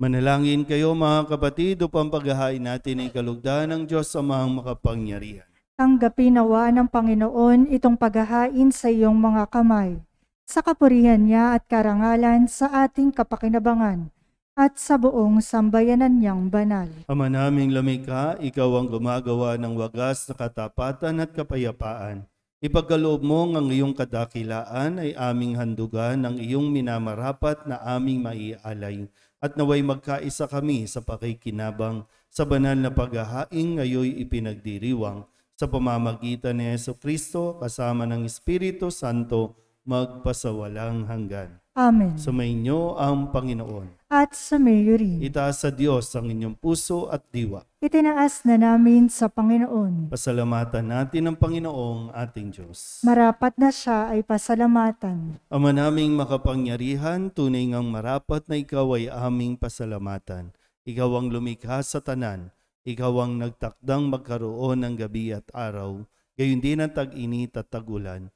Manalangin kayo mga kapatid upang paghahain natin ay kalugdan ng Diyos Amang makapangyarihan. Tanggapin nawa ng Panginoon itong paghahain sa iyong mga kamay, sa kapurihan niya at karangalan sa ating kapakinabangan, at sa buong sambayanan niyang banal. Ama naming lumikha, ikaw ang gumagawa ng wagas na katapatan at kapayapaan. Ipagkaloob mo ang iyong kadakilaan ay aming handugan ng iyong minamarapat na aming maialay. At naway magkaisa kami sa pakikinabang sa banal na paghahain ngayoy ipinagdiriwang sa pamamagitan ni Jesucristo kasama ng Espiritu Santo magpasawalang hanggan. Amen. Sumainyo ang Panginoon. At sumayo rin. Itaas sa Diyos ang inyong puso at diwa. Itinaas na namin sa Panginoon. Pasalamatan natin ang Panginoong ating Diyos. Marapat na siya ay pasalamatan. Ama naming makapangyarihan, tunay ngang marapat na ikaw ay aming pasalamatan. Ikaw ang lumikha sa tanan. Ikaw ang nagtakdang magkaroon ng gabi at araw, gayon din ang tag-init at tag-ulan.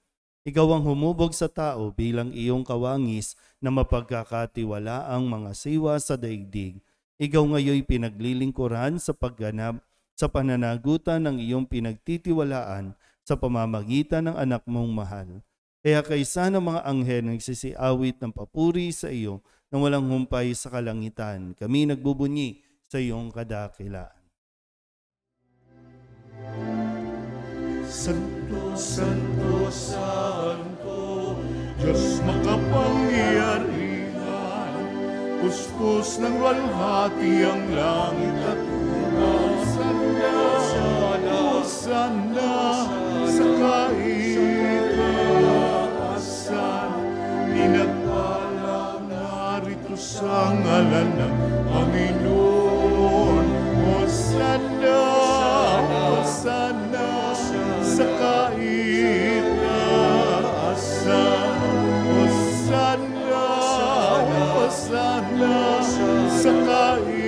Ikaw ang humubog sa tao bilang iyong kawangis na mapagkakatiwala ang mga siwa sa daigdig. Ikaw ngayoy pinaglilingkuran sa pagganap sa pananagutan ng iyong pinagtitiwalaan sa pamamagitan ng anak mong mahal. Kaya kaysa ng mga anghel nagsisiawit ng papuri sa iyo na walang humpay sa kalangitan, kami nagbubunyi sa iyong kadakilaan. Santo, Santo, Santo, Diyos makapangyarihan, puspos ng walhati ang langit at lupa. Sana sa kaitaasan, pinagpala narito sa ngalan ng Panginoon. Hosanna, Hosanna sa kaitaasan. Hosanna, Hosanna sa kaitaasan.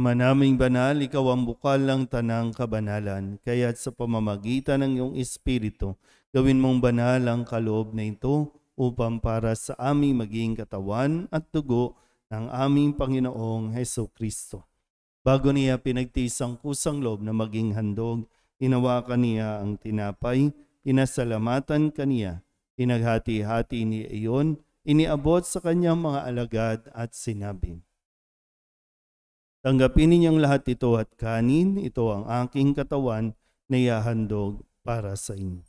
Ama naming banal, ikaw ang bukal ng tanang kabanalan, kaya't sa pamamagitan ng iyong Espiritu, gawin mong banal ang kaloob na ito upang para sa aming maging katawan at dugo ng aming Panginoong Heso Kristo. Bago niya pinagtiis ang kusang loob na maging handog, hinawakan niya ang tinapay, pinasalamatan kaniya, pinaghati-hati niya iyon, iniabot sa kanyang mga alagad at sinabi, tanggapin ninyong lahat ito at kanin, ito ang aking katawan na ihahandog para sa inyo.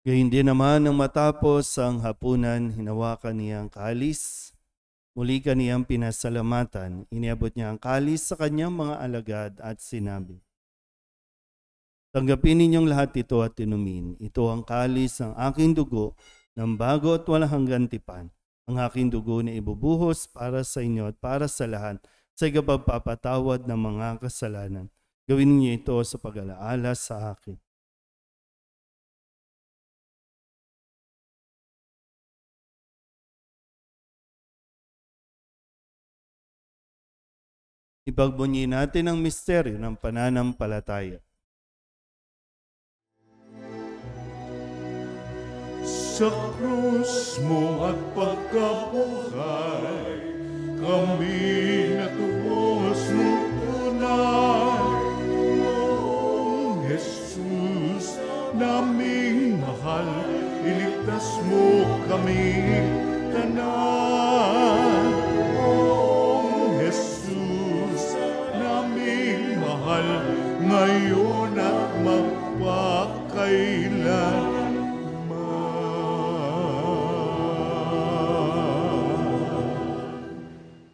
Gayun din naman nang matapos ang hapunan, hinawakan niya ang kalis. Muli kaniyang pinasalamatan, iniabot niya ang kalis sa kanyang mga alagad at sinabi, tanggapin ninyong lahat ito at inumin. Ito ang kalis ng aking dugo ng bago at walang hanggang tipan. Ang aking dugo na ibubuhos para sa inyo at para sa lahat sa ikapagpapatawad ng mga kasalanan. Gawin niyo ito sa pag-alaala sa akin. Ipagbunyi natin ang misteryo ng pananampalataya. Sa krus mo at pagkabuhay, kami natubos mong tunay. Noong Jesus, naming mahal, iligtas mo kami tanan. Noong Jesus, naming mahal, ngayon at magpakailan.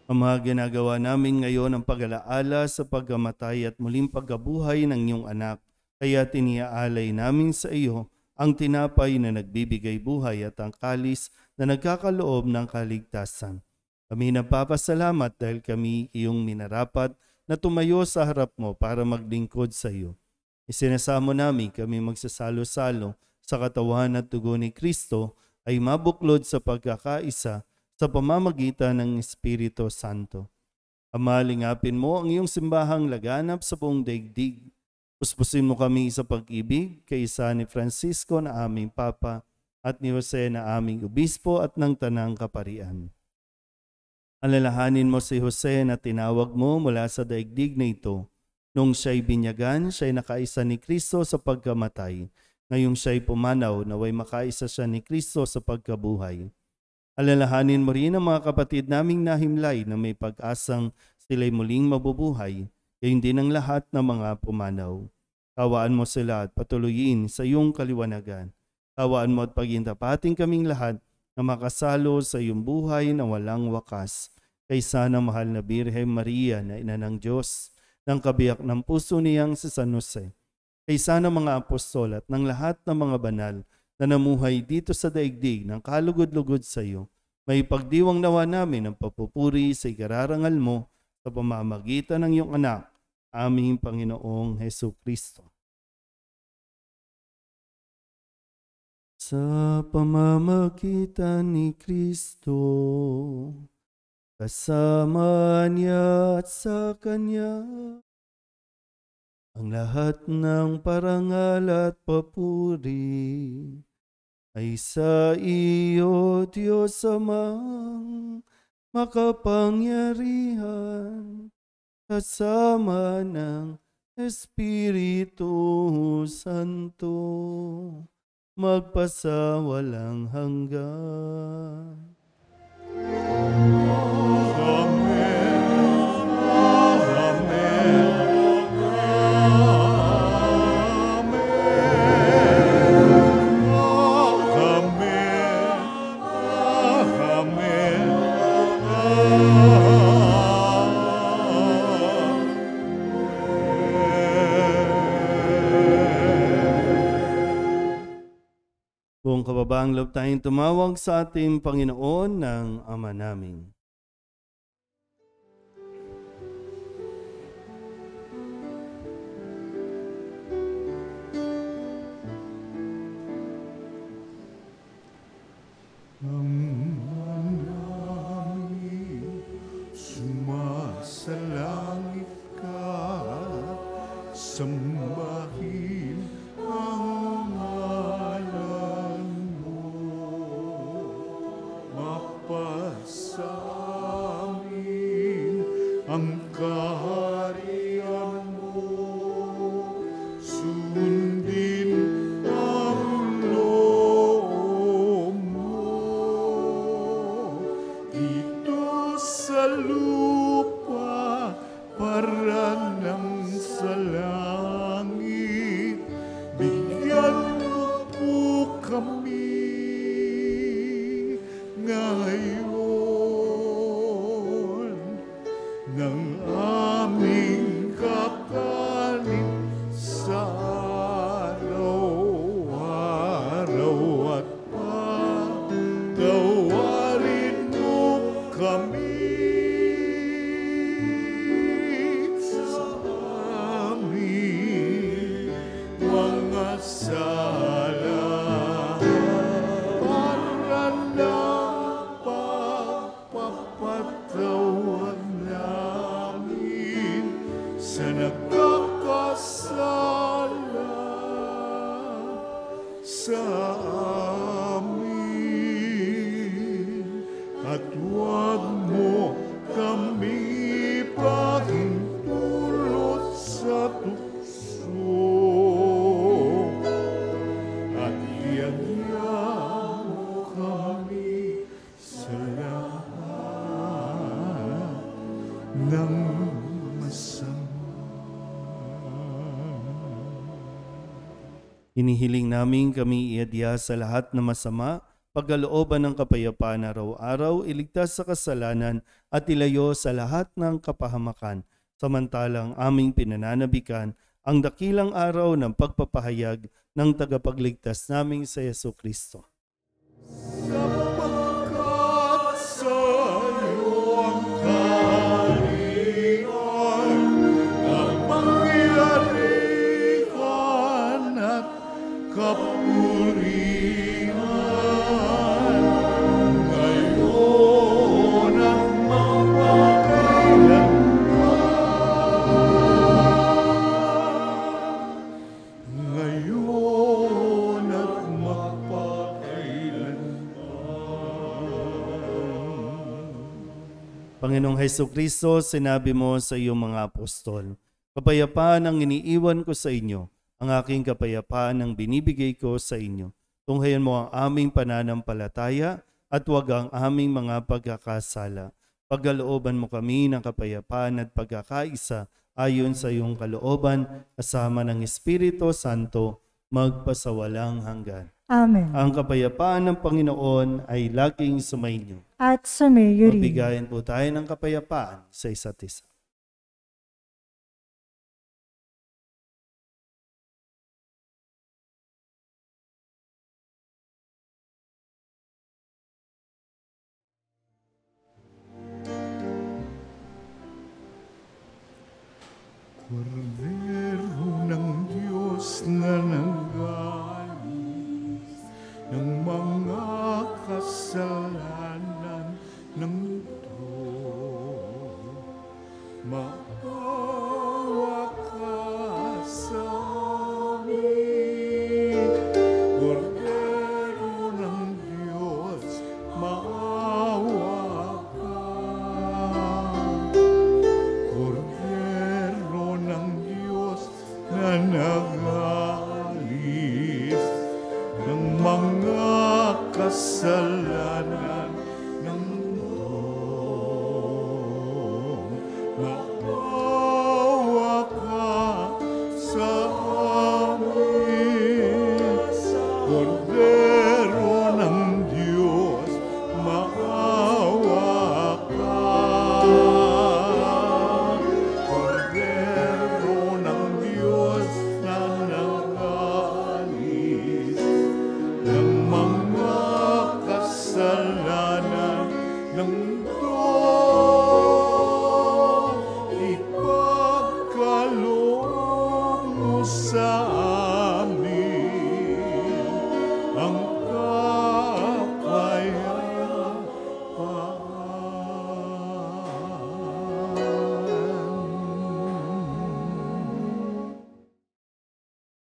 Ama, ginagawa namin ngayon ang pag-alaala sa pagkamatay at muling pagkabuhay ng iyong anak. Kaya tiniaalay namin sa iyo ang tinapay na nagbibigay buhay at ang kalis na nagkakaloob ng kaligtasan. Kami nagpapasalamat dahil kami iyong minarapat na tumayo sa harap mo para maglingkod sa iyo. Isinasamo namin kami magsasalo-salo sa katawan at dugo ni Kristo ay mabuklod sa pagkakaisa sa pamamagitan ng Espiritu Santo. Ama, lingapin mo ang iyong simbahang laganap sa buong daigdig. Puspusin mo kami sa pag-ibig kay isa ni Francisco na aming Papa at ni Jose na aming Obispo at ng Tanang Kaparian. Alalahanin mo si Jose na tinawag mo mula sa daigdig na ito. Nung siya'y binyagan, siya'y nakaisa ni Kristo sa pagkamatay. Ngayong siya'y pumanaw, naway makaisa siya ni Kristo sa pagkabuhay. Alalahanin mo rin ang mga kapatid naming nahimlay na may pag-asang sila'y muling mabubuhay, gayon din ang lahat ng mga pumanaw. Kawaan mo sila at patuloyin sa iyong kaliwanagan. Kawaan mo at pagintapating kaming lahat na makasalo sa iyong buhay na walang wakas. Kaysa ng mahal na Birhen Maria na ina ng Diyos, ng kabiyak ng puso niyang si San Jose. Kaysa ng mga apostol at ng lahat ng mga banal na namuhay dito sa daigdig ng kalugod-lugod sa iyo, may pagdiwang nawa namin ang papupuri sa ikararangal mo sa pamamagitan ng iyong anak, aming Panginoong Heso Kristo. Sa pamamagitan ni Kristo, kasama niya at sa Kanya, ang lahat ng parangal at papuri ay sa iyo, Diyos Amang makapangyarihan, kasama ng Espiritu Santo, magpasawalang hanggan. Buong kababaang loob tayong tumawag sa ating Panginoon ng Ama namin. namin, sumasalangit ka, sambahin ang ngalan mo, mapasa amin ang kaharian mo, sundin ang loob mo, dito sa lupa para nang sa langit, bigyan mo po kami ngayon ng aming kakanin sa araw-araw at patawarin mo kami sa aming mga sala, para lang pagpapatawad namin sa nagkakasala sa amin, at huwag mo kami pahintulot sa tukso, at iagyan mo kami sa lahat ng masama. Hinihiling namin kami iadya sa lahat na masama, pagkalooban ng kapayapaan araw-araw, iligtas sa kasalanan at ilayo sa lahat ng kapahamakan. Samantalang aming pinananabikan ang dakilang araw ng pagpapahayag ng tagapagligtas naming sa Jesucristo. Sapagkat sa'yo ang kaharian, ang pangyarihan at kapurihan, ngayon at magpakailanman. Ngayon at magpakailanman. Panginoong Jesucristo, sinabi mo sa iyong mga apostol, kapayapaan ang iniiwan ko sa inyo, ang aking kapayapaan ang binibigay ko sa inyo. Tunghayan mo ang aming pananampalataya at huwag ang aming mga pagkakasala. Pagkalooban mo kami ng kapayapaan at pagkakaisa ayon sa iyong kalooban, kasama ng Espiritu Santo, magpasawalang hanggan. Amen. Ang kapayapaan ng Panginoon ay laging sumainyo. At sumayo rin. Magbigayan po tayo ng kapayapaan sa isa't isa. Kordero ng Diyos na nanggalis ng mga kasalanan ng mundo, maawa ka sa amin. Kordero ng Diyos, maawa ka. Kordero ng Diyos na nagalis ng mga kasalanan ng mundo, maawa ka sa amin. Kordero ng Diyos, maawa ka. Kordero ng Diyos na nagalis ng mga kasalanan ng mundo,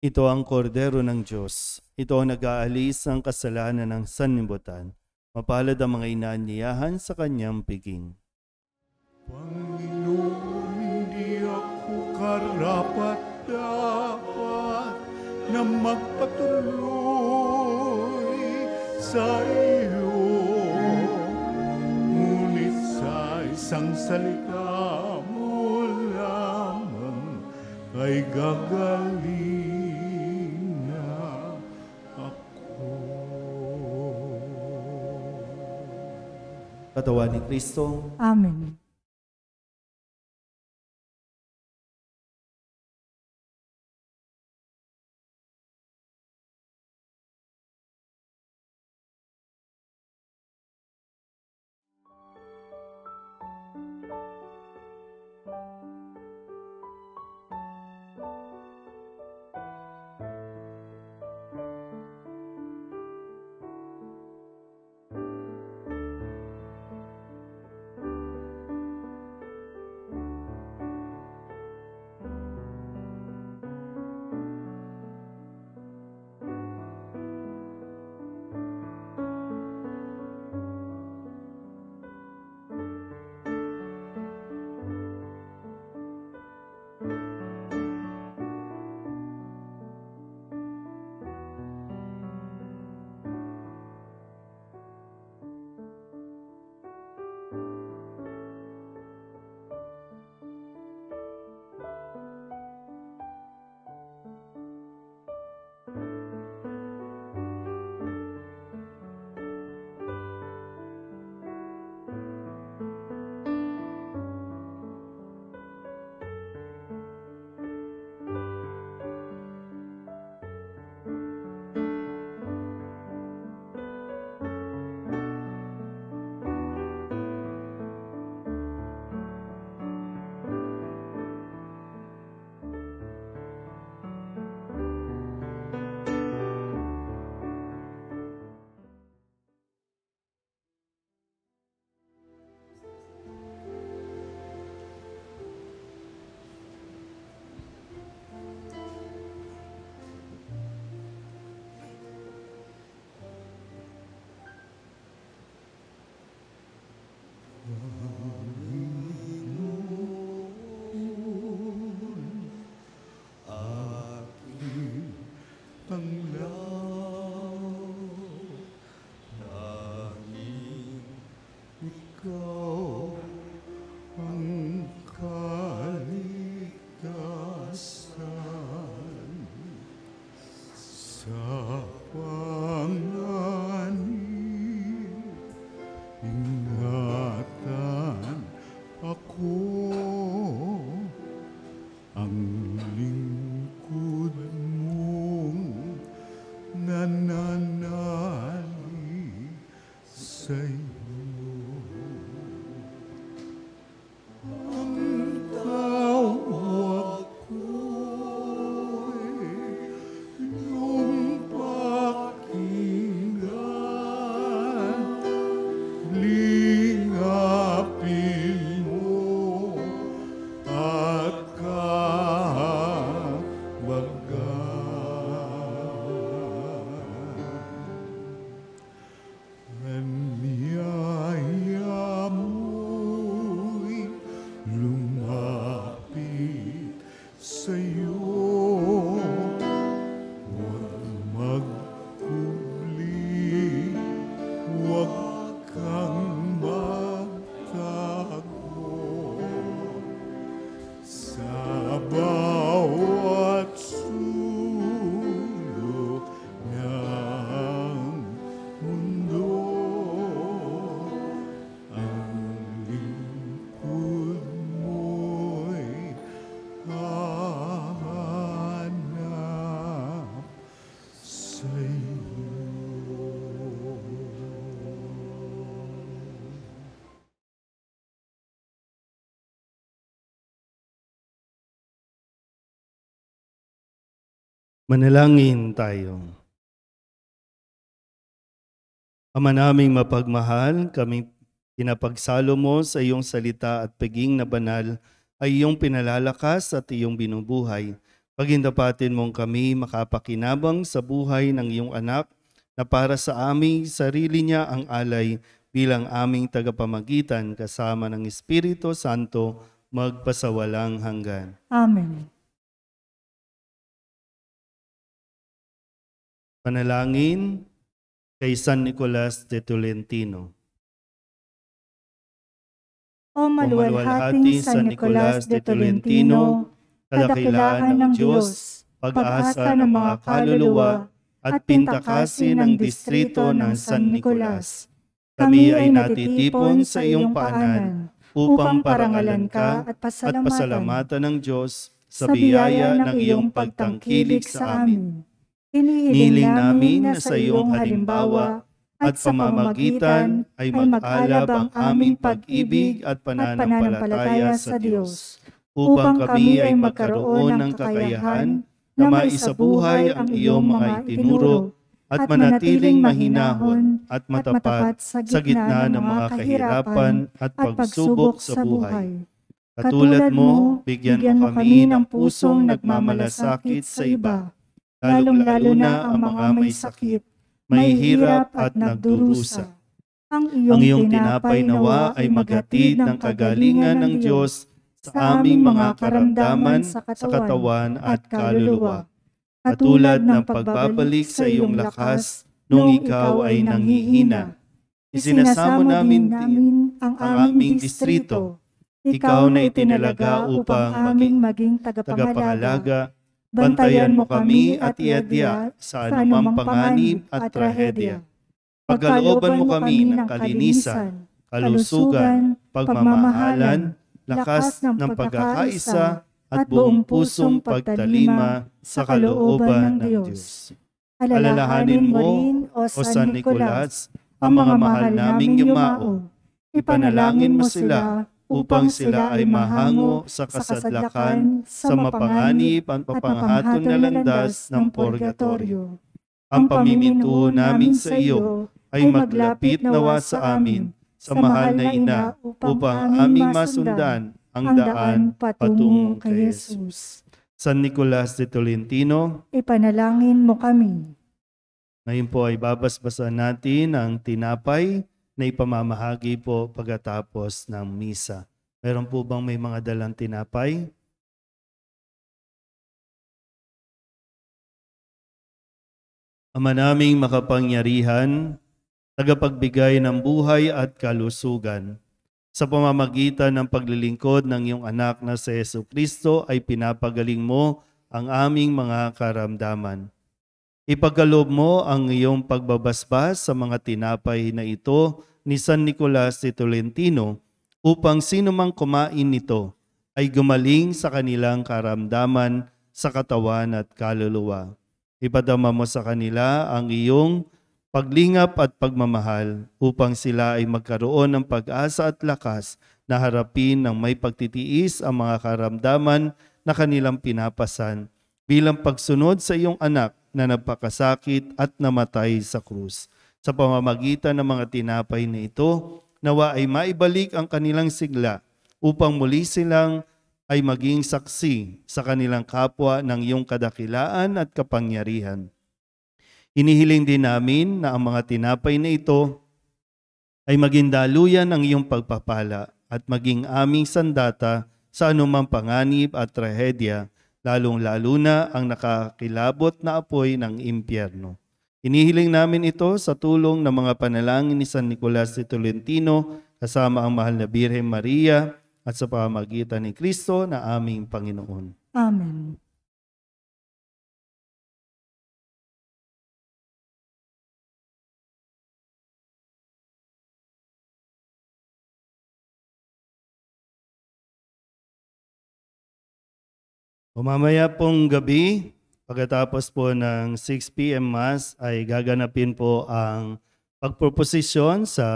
Ito ang kordero ng Diyos. Ito ang nag-aalis ng kasalanan ng sanlibutan. Mapalad ang mga inaanyayahan sa kanyang piging. Panginoon, hindi ako karapat-dapat na magpatuloy sa iyo. Ngunit sa isang salita mo lamang ay gagaling na ako. Katawan ni Kristo. Amen. Ikaw ang kaligtasan sa panganib. Ingatan ako, ang lingkod mong nananalig sa iyo. Ang tawag ko'y iyong pakinggan. Lingapin mo at kahabagan. Ang niyaya mo'y lumapit sa'yo. Huwag magkubli, huwag kang magtago. Sa bawat sulok ng mundo, ang lingkod mo'y hahanap sa'yo. Manalangin tayo. Ama naming mapagmahal, kami pinapagsalo mo sa iyong salita at paging na banal ay iyong pinalalakas at iyong binubuhay. Pagindapatin mong kami makapakinabang sa buhay ng iyong anak na para sa aming sarili niya ang alay bilang aming tagapamagitan kasama ng Espiritu Santo magpasawalang hanggan. Amen. Panalangin kay San Nicolas de Tolentino. O maluwalhating San Nicolas de Tolentino, kadakilaan ng Diyos, pag-asa ng mga kaluluwa, at pintakasin ng distrito ng San Nicolas. Kami ay natitipon sa iyong paanan upang parangalan ka at pasalamatan ng Diyos sa biyaya ng iyong pagtangkilik sa amin. Hinihiling namin na sa iyong halimbawa at sa pamamagitan ay mag-alab ang aming pag-ibig at pananampalataya sa Diyos, upang kami ay magkaroon ng kakayahan na maisabuhay ang iyong mga itinuro at manatiling mahinahon at matapat sa gitna ng mga kahirapan at pagsubok sa buhay. Katulad mo, bigyan mo kami ng pusong nagmamalasakit sa iba, lalong-lalo na ang mga may sakit, may hirap at nagdurusa. Ang iyong tinapay nawa ay maghatid ng kagalingan ng Diyos sa aming mga karamdaman sa katawan at kaluluwa. Katulad ng pagbabalik sa iyong lakas nung ikaw ay nanghihina. Isinasamo namin ang aming distrito. Ikaw na itinalaga upang maging tagapangalaga. Bantayan mo kami at iadya sa anumang panganib at trahedya. Pagkalooban mo kami ng kalinisan, kalusugan, pagmamahalan, lakas ng pagkakaisa at buong pusong pagtalima sa kalooban ng Diyos. Alalahanin mo, O San Nicolas, ang mga mahal naming yumao. Ipanalangin mo sila upang sila ay mahango sa kasadlakan, sa mapanganib at papangahaton na landas ng purgatorio. Ang pamimintuho namin sa iyo ay maglapit nawa sa amin, sa mahal na ina, upang aming masundan ang daan patungo kay Jesus. San Nicolas de Tolentino, Ipanalangin mo kami. ngayon po ay babasbasan natin ang tinapay na ipamamahagi po pagkatapos ng misa. Meron po bang may mga dalang tinapay? Ama naming makapangyarihan, tagapagbigay ng buhay at kalusugan. Sa pamamagitan ng paglilingkod ng iyong anak na si Jesucristo ay pinapagaling mo ang aming mga karamdaman. Ipagkaloob mo ang iyong pagbabasbas sa mga tinapay na ito ni San Nicolas de Tolentino upang sino mang kumain nito ay gumaling sa kanilang karamdaman sa katawan at kaluluwa. Ipadama mo sa kanila ang iyong paglingap at pagmamahal upang sila ay magkaroon ng pag-asa at lakas na harapin ng may pagtitiis ang mga karamdaman na kanilang pinapasan bilang pagsunod sa iyong anak na nagpakasakit at namatay sa krus. Sa pamamagitan ng mga tinapay na ito, nawa ay maibalik ang kanilang sigla upang muli silang ay maging saksi sa kanilang kapwa ng iyong kadakilaan at kapangyarihan. Inihiling din namin na ang mga tinapay na ito ay maging daluyan ng iyong pagpapala at maging aming sandata sa anumang panganib at trahedya, lalong-lalo na ang nakakilabot na apoy ng impyerno. Inihiling namin ito sa tulong ng mga panalangin ni San Nicolas de Tolentino kasama ang mahal na Birhen Maria at sa pamamagitan ni Kristo na aming Panginoon. Amen. Mamaya pong gabi, pagkatapos po ng 6 p.m. Mass, ay gaganapin po ang pagproposisyon sa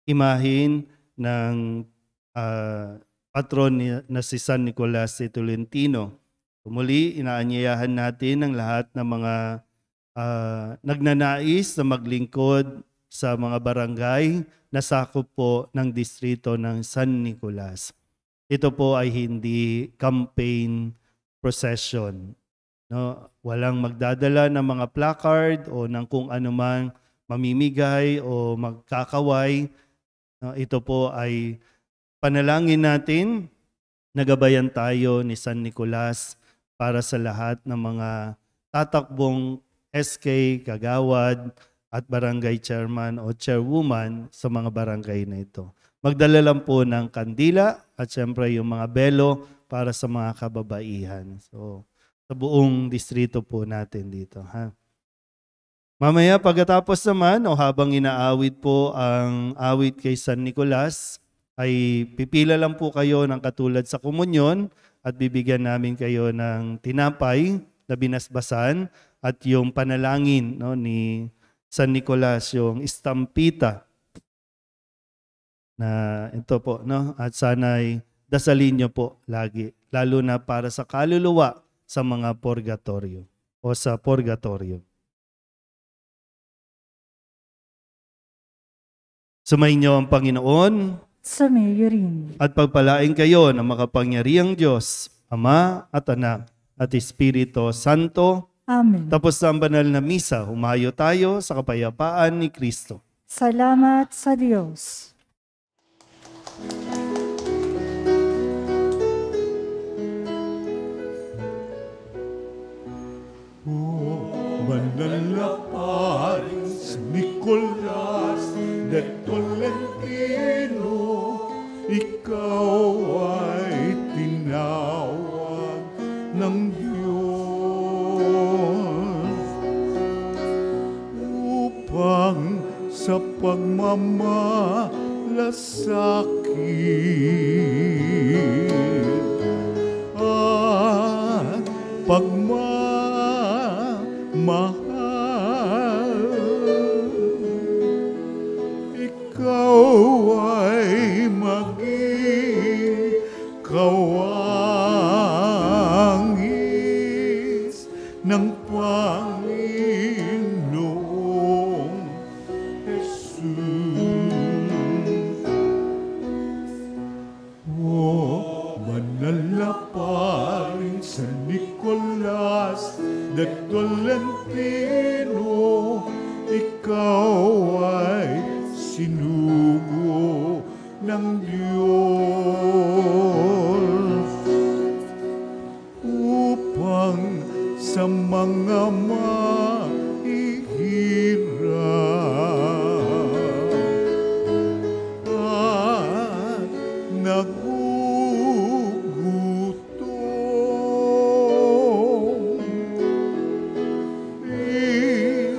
imahin ng patron na si San Nicolas de Tolentino. Muli, inaanyayahan natin ang lahat ng mga nagnanais na maglingkod sa mga barangay na sakop po ng distrito ng San Nicolas. Ito po ay hindi campaign procession. No, walang magdadala ng mga placard o ng kung anumang mamimigay o magkakaway. No, ito po ay panalangin natin, nagabayan tayo ni San Nicolas para sa lahat ng mga tatakbong SK, kagawad at barangay chairman o chairwoman sa mga barangay na ito. Magdala lang po ng kandila at syempre yung mga belo para sa mga kababaihan. So, sa buong distrito po natin dito. Ha? Mamaya pagkatapos naman o habang inaawit po ang awit kay San Nicolas, ay pipila lang po kayo ng katulad sa komunyon at bibigyan namin kayo ng tinapay na binasbasan at yung panalangin, no, ni San Nicolas, yung istampita na ito po. No? At sana'y dasalin nyo po lagi, lalo na para sa kaluluwa sa mga purgatorio o sa purgatorio. Sumayin niyo ang Panginoon Sumayo rin. at pagpalain kayo ng makapangyarihang Diyos, Ama at Anak at Espiritu Santo. Amen. Tapos na ang banal na misa, humayo tayo sa kapayapaan ni Kristo. Salamat sa Diyos. Banal na paring San Nicolas de Tolentino, ikaw ay tinawag ng Diyos upang sa pagmamalasakit at pagmamahal, ikaw ay maging kawangis ng Panginoong Jesus. O banal na paring San Nicolas de Tolentino, ikaw ay sinugo ng Diyos upang sa mga mahihirap at nagugutom,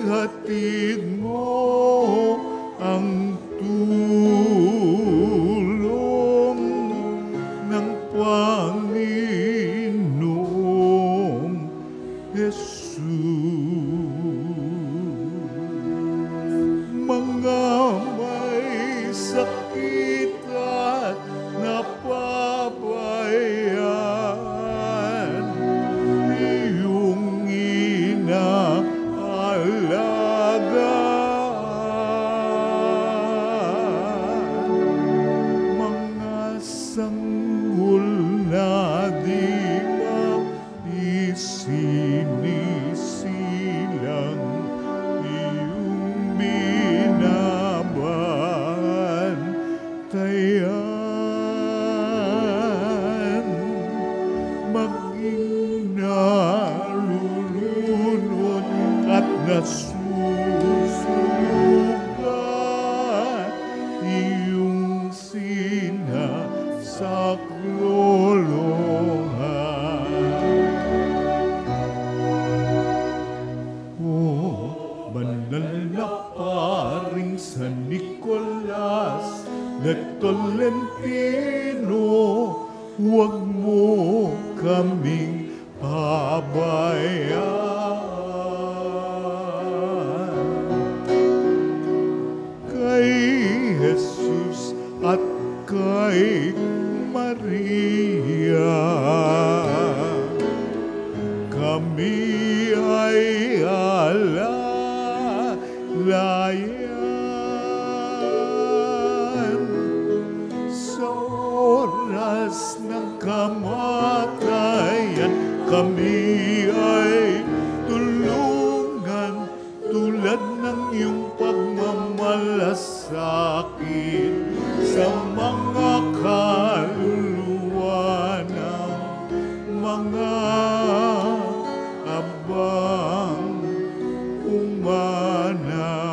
ihatid mo ang tulong ng Panginoong Jesus. Mga may sakit at napabayaan, iyong inaalagaan, mga sanggol na di maisinisilang, iyong binabantayan, maging nalulunod at nasusugat, iyong sinasaklolohan. O banal na paring San Nicolas de Tolentino, huwag mo kaming pabayaan. Kay Jesus at kay Maria, kami ay alalayan sa oras ng kamatayan kami ay tulungan tulad ng iyong pagmamalasakit sa mga kaluluwa ng mga abang umanaw.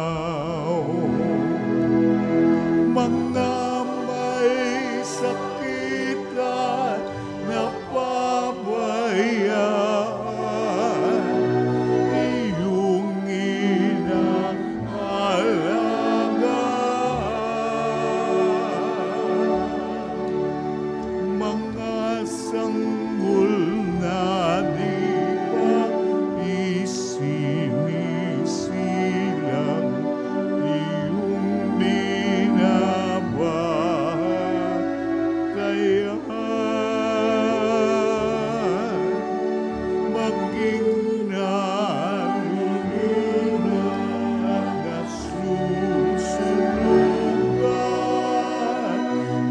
Mga may sakit at napabayaan, iyong inaalagaan. Mga sanggol na di pa isinisilang, iyong binabantayan. Maging nalulunod at nasusunugan,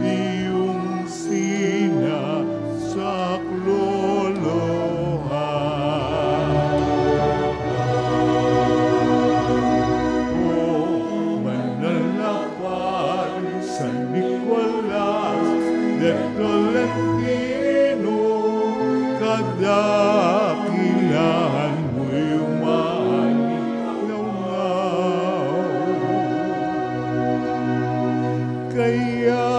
iyong sinasaklolohan. O manlalakad sa Nicolas de Tolentino, kadakilahan mo'y umalingaw. Kaya